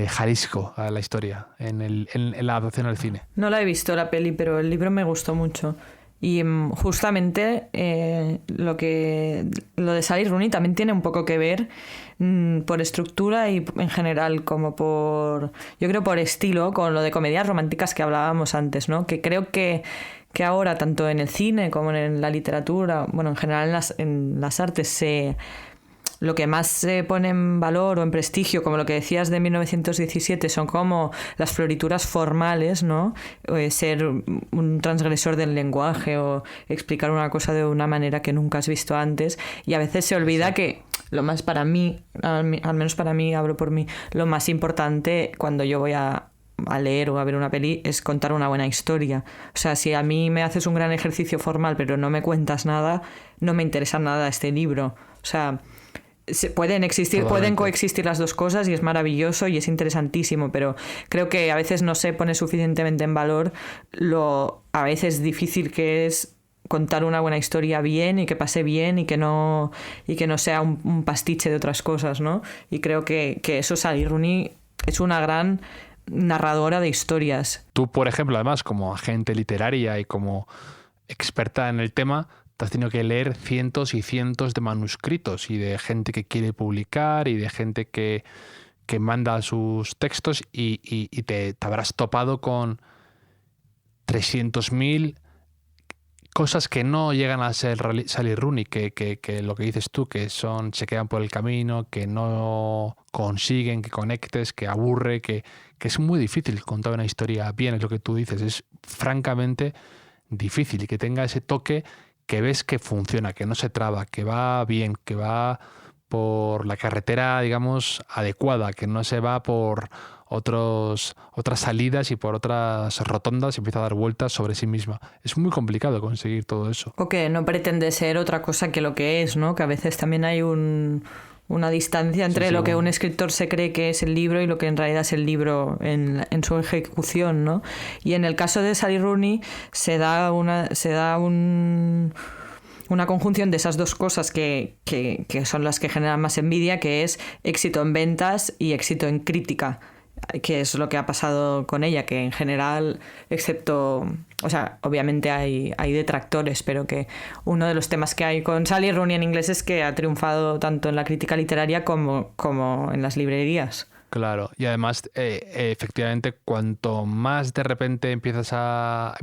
Jalisco a la historia en la adaptación al cine. No la he visto la peli, pero el libro me gustó mucho. Y justamente lo de Sally Rooney también tiene un poco que ver por estructura y en general como yo creo por estilo con lo de comedias románticas que hablábamos antes, ¿no? Que creo que ahora tanto en el cine como en la literatura, bueno, en general en las artes lo que más se pone en valor o en prestigio, como lo que decías de 1917, son como las florituras formales, ¿no? Ser un transgresor del lenguaje o explicar una cosa de una manera que nunca has visto antes. Y a veces se olvida que lo más para mí, al menos para mí, hablo por mí, lo más importante cuando yo voy a leer o a ver una peli es contar una buena historia. O sea, si a mí me haces un gran ejercicio formal pero no me cuentas nada, no me interesa nada este libro. O sea... pueden coexistir las dos cosas y es maravilloso y es interesantísimo, pero creo que a veces no se pone suficientemente en valor lo a veces difícil que es contar una buena historia bien y que pase bien y que no sea un pastiche de otras cosas, ¿no? Y creo que eso Sally Rooney es una gran narradora de historias. Tú, por ejemplo, además, como agente literaria y como experta en el tema, te has tenido que leer cientos y cientos de manuscritos y de gente que quiere publicar y de gente que que manda sus textos y te habrás topado con 300.000 cosas que no llegan a ser Sally Rooney, que lo que dices tú, que se quedan por el camino, que no consiguen que conectes, que aburre, que es muy difícil contar una historia bien, es lo que tú dices, es francamente difícil, y que tenga ese toque que ves que funciona, que no se traba, que va bien, que va por la carretera, digamos, adecuada, que no se va por otras salidas y por otras rotondas y empieza a dar vueltas sobre sí misma. Es muy complicado conseguir todo eso. O que no pretende ser otra cosa que lo que es, ¿no? Que a veces también hay una distancia entre lo que un escritor se cree que es el libro y lo que en realidad es el libro en su ejecución, ¿no? Y en el caso de Sally Rooney se da una conjunción de esas dos cosas que son las que generan más envidia, que es éxito en ventas y éxito en crítica, que es lo que ha pasado con ella, que en general, excepto, o sea, obviamente hay detractores, pero que uno de los temas que hay con Sally Rooney en inglés es que ha triunfado tanto en la crítica literaria como en las librerías. Claro, y además, efectivamente, cuanto más de repente empiezas a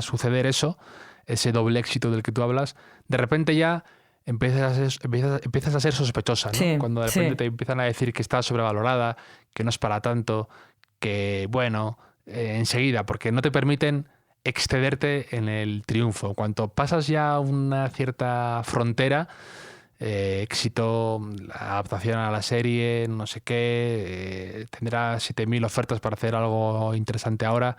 suceder eso, ese doble éxito del que tú hablas, de repente ya empiezas a ser sospechosa, ¿no? Sí, cuando de repente te empiezan a decir que está sobrevalorada, que no es para tanto, que bueno, enseguida, porque no te permiten excederte en el triunfo. Cuando pasas ya una cierta frontera, éxito, la adaptación a la serie, no sé qué, tendrá 7.000 ofertas para hacer algo interesante ahora,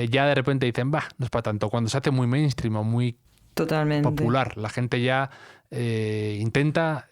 ya de repente dicen, no es para tanto. Cuando se hace muy mainstream o muy totalmente popular, la gente ya intenta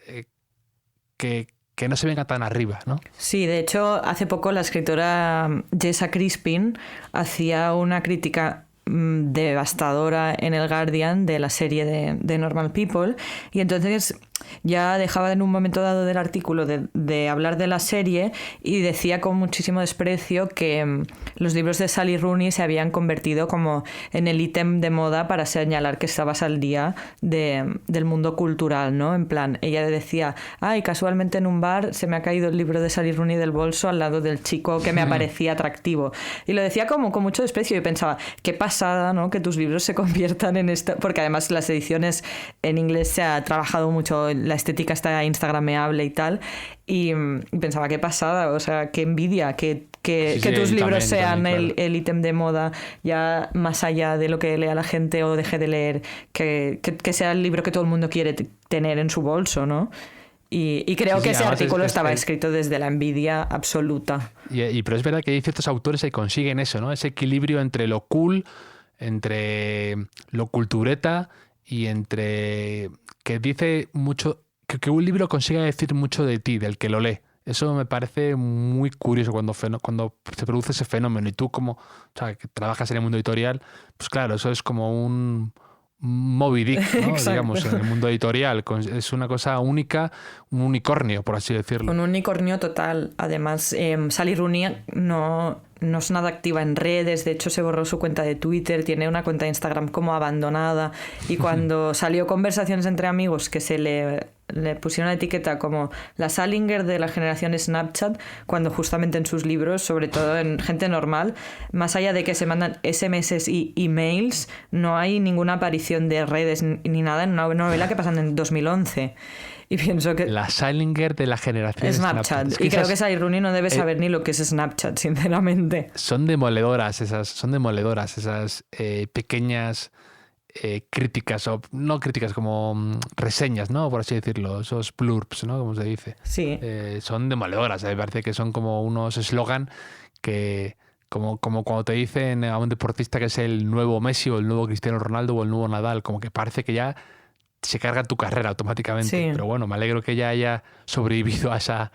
que no se venga tan arriba, ¿no? Sí, de hecho, hace poco la escritora Jessa Crispin hacía una crítica devastadora en el Guardian de la serie de Normal People, y entonces ya dejaba en un momento dado del artículo de hablar de la serie y decía con muchísimo desprecio que los libros de Sally Rooney se habían convertido como en el ítem de moda para señalar que estabas al día del mundo cultural, ¿no? En plan, ella decía, casualmente en un bar se me ha caído el libro de Sally Rooney del bolso al lado del chico que me parecía atractivo. Y lo decía como con mucho desprecio, y pensaba, qué pasada, ¿no? Que tus libros se conviertan en esto, porque además las ediciones en inglés se ha trabajado mucho, la estética está instagrameable y tal, y pensaba, qué pasada, o sea, qué envidia que tus libros sean claro, el ítem de moda, ya más allá de lo que lea la gente o deje de leer, que sea el libro que todo el mundo quiere tener en su bolso, ¿no? Y creo que ese artículo estaba escrito desde la envidia absoluta. Pero es verdad que hay ciertos autores que consiguen eso, ¿no? Ese equilibrio entre lo cool, entre lo cultureta y entre que dice mucho, que un libro consiga decir mucho de ti, del que lo lee. Eso me parece muy curioso cuando se produce ese fenómeno. Y tú, como que trabajas en el mundo editorial, pues claro, eso es como un Moby Dick, ¿no? Digamos, en el mundo editorial. Es una cosa única, un unicornio, por así decirlo. Un unicornio total. Además, Sally Rooney no es nada activa en redes. De hecho, se borró su cuenta de Twitter, tiene una cuenta de Instagram como abandonada. Y cuando salió Conversaciones entre amigos, que se le pusieron la etiqueta como la Salinger de la generación Snapchat, cuando justamente en sus libros, sobre todo en gente normal, más allá de que se mandan SMS y emails, no hay ninguna aparición de redes ni nada en una novela que pasan en 2011. Y pienso que la Salinger de la generación Snapchat. Es que creo que Sally Rooney no debe saber ni lo que es Snapchat, sinceramente. Son demoledoras esas pequeñas críticas, o no críticas, como reseñas, ¿no? Por así decirlo, esos blurbs, ¿no? Como se dice. Sí. Son demoledoras. Me parece que son como unos eslogan que, como cuando te dicen a un deportista que es el nuevo Messi o el nuevo Cristiano Ronaldo o el nuevo Nadal, como que parece que ya se carga tu carrera automáticamente. Sí. Pero bueno, me alegro que ella haya sobrevivido a esa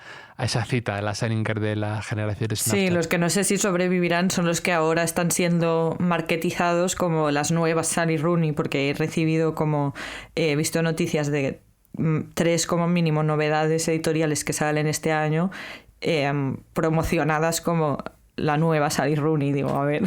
cita de la Salinger de la generación Snapchat. Sí, los que no sé si sobrevivirán son los que ahora están siendo marketizados como las nuevas Sally Rooney, porque he recibido he visto noticias de 3 como mínimo novedades editoriales que salen este año, promocionadas como la nueva Sally Rooney. Digo, a ver,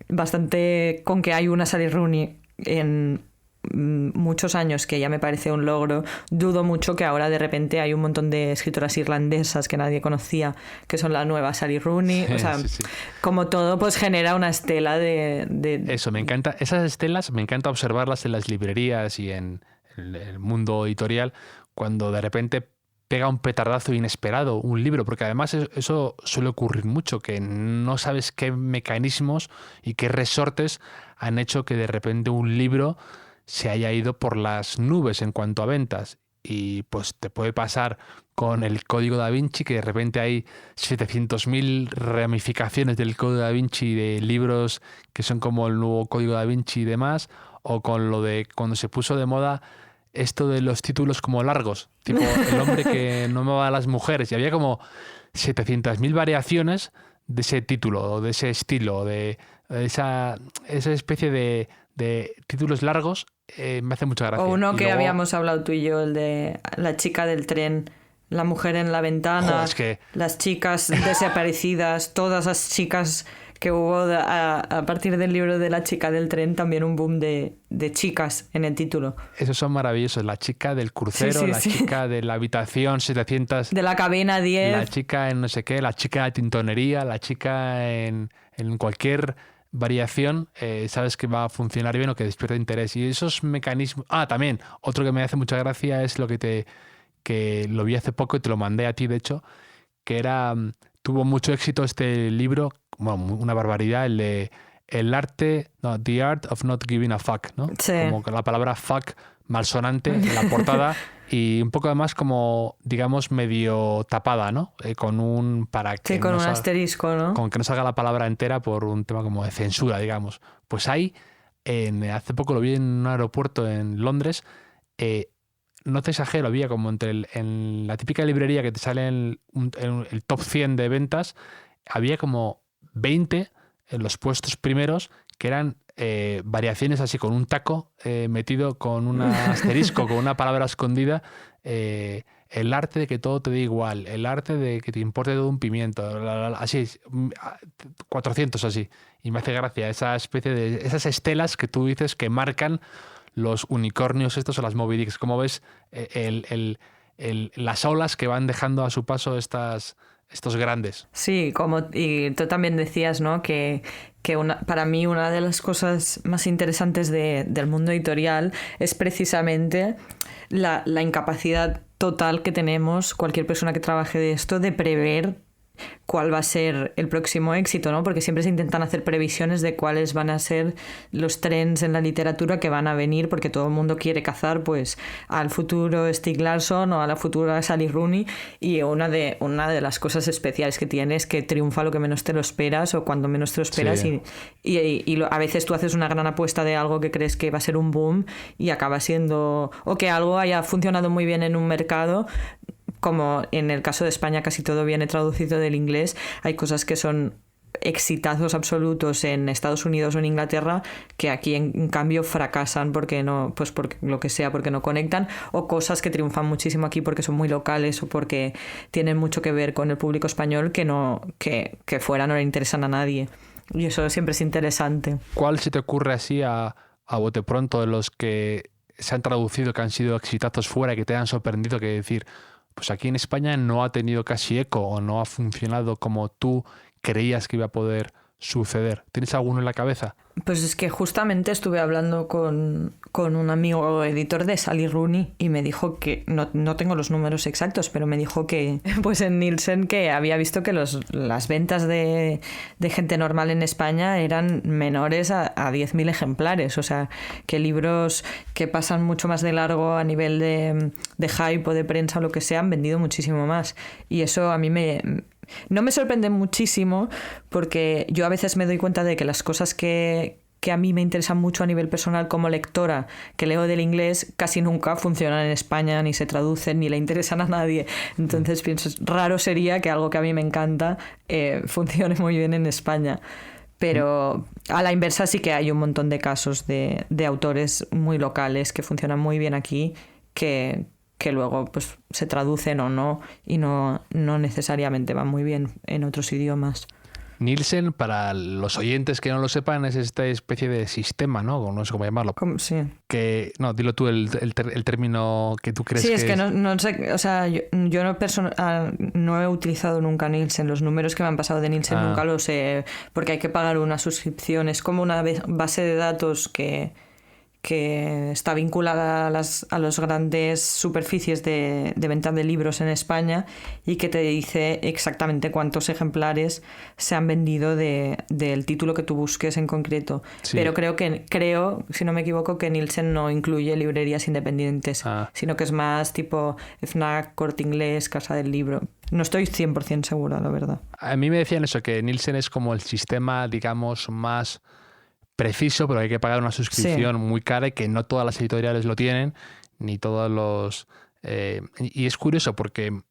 bastante con que hay una Sally Rooney en muchos años, que ya me parece un logro, dudo mucho que ahora de repente hay un montón de escritoras irlandesas que nadie conocía, que son la nueva Sally Rooney. O sea, Sí. como todo, pues genera una estela de... Eso, me encanta. Esas estelas me encanta observarlas en las librerías y en el mundo editorial cuando de repente pega un petardazo inesperado un libro, porque además eso suele ocurrir mucho, que no sabes qué mecanismos y qué resortes han hecho que de repente un libro se haya ido por las nubes en cuanto a ventas. Y pues te puede pasar con el Código Da Vinci, que de repente hay 700.000 ramificaciones del Código Da Vinci de libros que son como el nuevo Código Da Vinci y demás, o con lo de cuando se puso de moda esto de los títulos como largos, tipo El hombre que no amaba a las mujeres, y había como 700.000 variaciones de ese título, o de ese estilo, de esa especie de títulos largos. Me hace mucha gracia. O uno Y que luego, habíamos hablado tú y yo, el de la chica del tren, la mujer en la ventana, joder, es que las chicas desaparecidas, todas las chicas que hubo a partir del libro de la chica del tren, también un boom de chicas en el título. esos son maravillosos. La chica del crucero, Sí, la sí. chica de la habitación 700, De la cabina 10. la chica en no sé qué, la chica de tintonería, la chica en cualquier variación, sabes que va a funcionar bien o que despierta interés. Y esos mecanismos... Ah, también, otro que me hace mucha gracia es lo que lo vi hace poco y te lo mandé a ti, de hecho, que era... Tuvo mucho éxito este libro, bueno, una barbaridad, el de The Art of Not Giving a Fuck, ¿no? Sí. Como con la palabra fuck malsonante en la portada y un poco además como, digamos, medio tapada, ¿no? Con un... para que Sí, con no un salga- asterisco, ¿no? con que no salga la palabra entera por un tema como de censura, digamos. Pues hay, hace poco lo vi en un aeropuerto en Londres, no te exagero, había como en la típica librería que te sale en el top 100 de ventas, había como 20 en los puestos primeros que eran variaciones así con un taco metido con un asterisco, con una palabra escondida. El arte de que todo te dé igual, el arte de que te importe todo un pimiento, así, 400 así. Y me hace gracia esa especie de esas estelas que tú dices que marcan los unicornios estos o las Moby Dicks. ¿Cómo ves las olas que van dejando a su paso estos grandes? Sí, y tú también decías, ¿no? Que para mí una de las cosas más interesantes del mundo editorial es precisamente la incapacidad total que tenemos, cualquier persona que trabaje de esto, de prever cuál va a ser el próximo éxito, ¿no? Porque siempre se intentan hacer previsiones de cuáles van a ser los trends en la literatura que van a venir, porque todo el mundo quiere cazar pues al futuro Stieg Larsson o a la futura Sally Rooney, y una de las cosas especiales que tiene es que triunfa lo que menos te lo esperas o cuando menos te lo esperas. Sí. y a veces tú haces una gran apuesta de algo que crees que va a ser un boom y acaba siendo, o que algo haya funcionado muy bien en un mercado. Como en el caso de España casi todo viene traducido del inglés, hay cosas que son exitazos absolutos en Estados Unidos o en Inglaterra que aquí en cambio fracasan porque no, pues porque lo que sea, porque no conectan, o cosas que triunfan muchísimo aquí porque son muy locales o porque tienen mucho que ver con el público español que fuera no le interesan a nadie. Y eso siempre es interesante. ¿Cuál se te ocurre así a bote pronto de los que se han traducido, que han sido exitazos fuera, que te han sorprendido, que decir, pues aquí en España no ha tenido casi eco o no ha funcionado como tú creías que iba a poder suceder? ¿Tienes alguno en la cabeza? Pues es que justamente estuve hablando con un amigo editor de Sally Rooney y me dijo que, no tengo los números exactos, pero me dijo que pues en Nielsen que había visto que las ventas de gente normal en España eran menores a 10.000 ejemplares. O sea, que libros que pasan mucho más de largo a nivel de hype o de prensa o lo que sea han vendido muchísimo más. Y eso a mí no me sorprende muchísimo, porque yo a veces me doy cuenta de que las cosas que a mí me interesan mucho a nivel personal como lectora, que leo del inglés, casi nunca funcionan en España, ni se traducen, ni le interesan a nadie. Entonces pienso, raro sería que algo que a mí me encanta funcione muy bien en España. Pero a la inversa sí que hay un montón de casos de autores muy locales que funcionan muy bien aquí, que luego pues se traducen o no y no necesariamente van muy bien en otros idiomas. Nielsen, para los oyentes que no lo sepan, es esta especie de sistema, ¿no? No sé cómo llamarlo. Sí. Que, no, dilo tú el término que tú crees Sí, que es que no sé, o sea, yo no he utilizado nunca Nielsen. Los números que me han pasado de Nielsen nunca los sé, porque hay que pagar una suscripción. Es como una base de datos que está vinculada a las grandes superficies de venta de libros en España y que te dice exactamente cuántos ejemplares se han vendido del título que tú busques en concreto. Sí. Pero creo, si no me equivoco, que Nielsen no incluye librerías independientes, sino que es más tipo FNAC, Corte Inglés, Casa del Libro. No estoy 100% segura, la verdad. A mí me decían eso, que Nielsen es como el sistema, digamos, más preciso, pero hay que pagar una suscripción muy cara y que no todas las editoriales lo tienen, ni todos los... y es curioso porque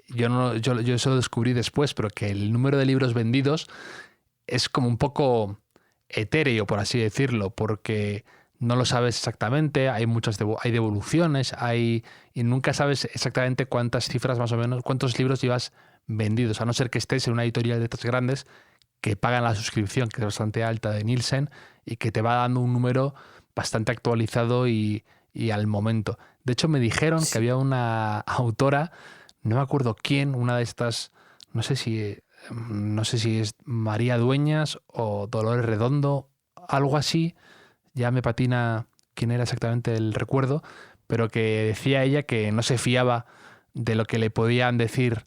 yo eso lo descubrí después, pero que el número de libros vendidos es como un poco etéreo, por así decirlo, porque no lo sabes exactamente, hay hay devoluciones, y nunca sabes exactamente cuántas cifras más o menos, cuántos libros llevas vendidos, a no ser que estés en una editorial de estas grandes que pagan la suscripción, que es bastante alta, de Nielsen, y que te va dando un número bastante actualizado y al momento. De hecho, me dijeron que había una autora, no me acuerdo quién, una de estas, no sé si es María Dueñas o Dolores Redondo, algo así, ya me patina quién era exactamente el recuerdo, pero que decía ella que no se fiaba de lo que le podían decir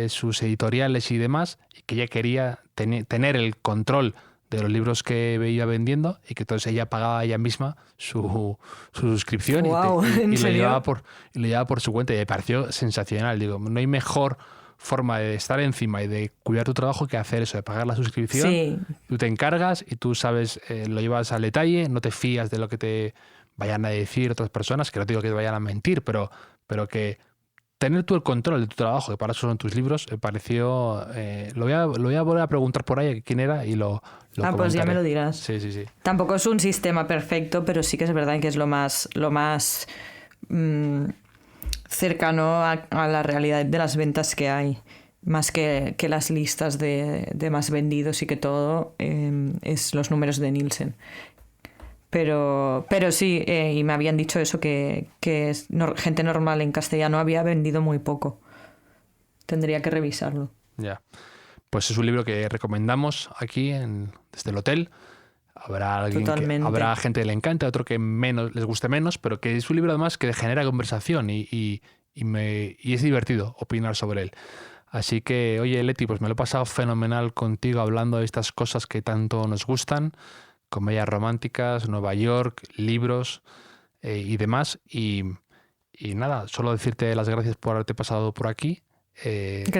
sus editoriales y demás, y que ella quería tener el control de los libros que iba vendiendo y que entonces ella pagaba ella misma su suscripción. Wow, y lo llevaba por su cuenta, y me pareció sensacional. Digo, no hay mejor forma de estar encima y de cuidar tu trabajo que hacer eso, de pagar la suscripción. Sí. Tú te encargas y tú sabes, lo llevas al detalle, no te fías de lo que te vayan a decir otras personas, que no te digo que te vayan a mentir, pero que tener tú el control de tu trabajo, que para eso son tus libros, me pareció... lo voy a volver a preguntar por ahí quién era y lo comentaré. Pues ya me lo dirás. Sí. Tampoco es un sistema perfecto, pero sí que es verdad que es lo más cercano a la realidad de las ventas que hay. Más que las listas de más vendidos y que todo es los números de Nielsen. Pero sí, y me habían dicho eso, que gente normal en castellano había vendido muy poco. Tendría que revisarlo. Ya. Pues es un libro que recomendamos aquí desde el hotel. Habrá gente que le encanta, otro que les guste menos, pero que es un libro además que genera conversación y es divertido opinar sobre él. Así que, oye, Leti, pues me lo he pasado fenomenal contigo hablando de estas cosas que tanto nos gustan. Comedias románticas, Nueva York, libros y demás. Y nada, solo decirte las gracias por haberte pasado por aquí.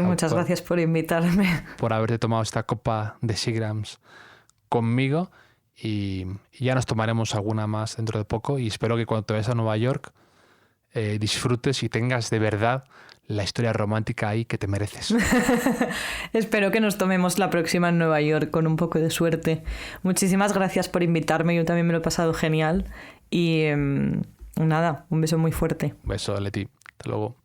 Muchas gracias por invitarme. Por haberte tomado esta copa de Seagrams conmigo. Y ya nos tomaremos alguna más dentro de poco. Y espero que cuando te vayas a Nueva York disfrutes y tengas de verdad la historia romántica ahí que te mereces. Espero que nos tomemos la próxima en Nueva York con un poco de suerte. Muchísimas gracias por invitarme, yo también me lo he pasado genial y nada, un beso muy fuerte. Un beso, Leti. Hasta luego.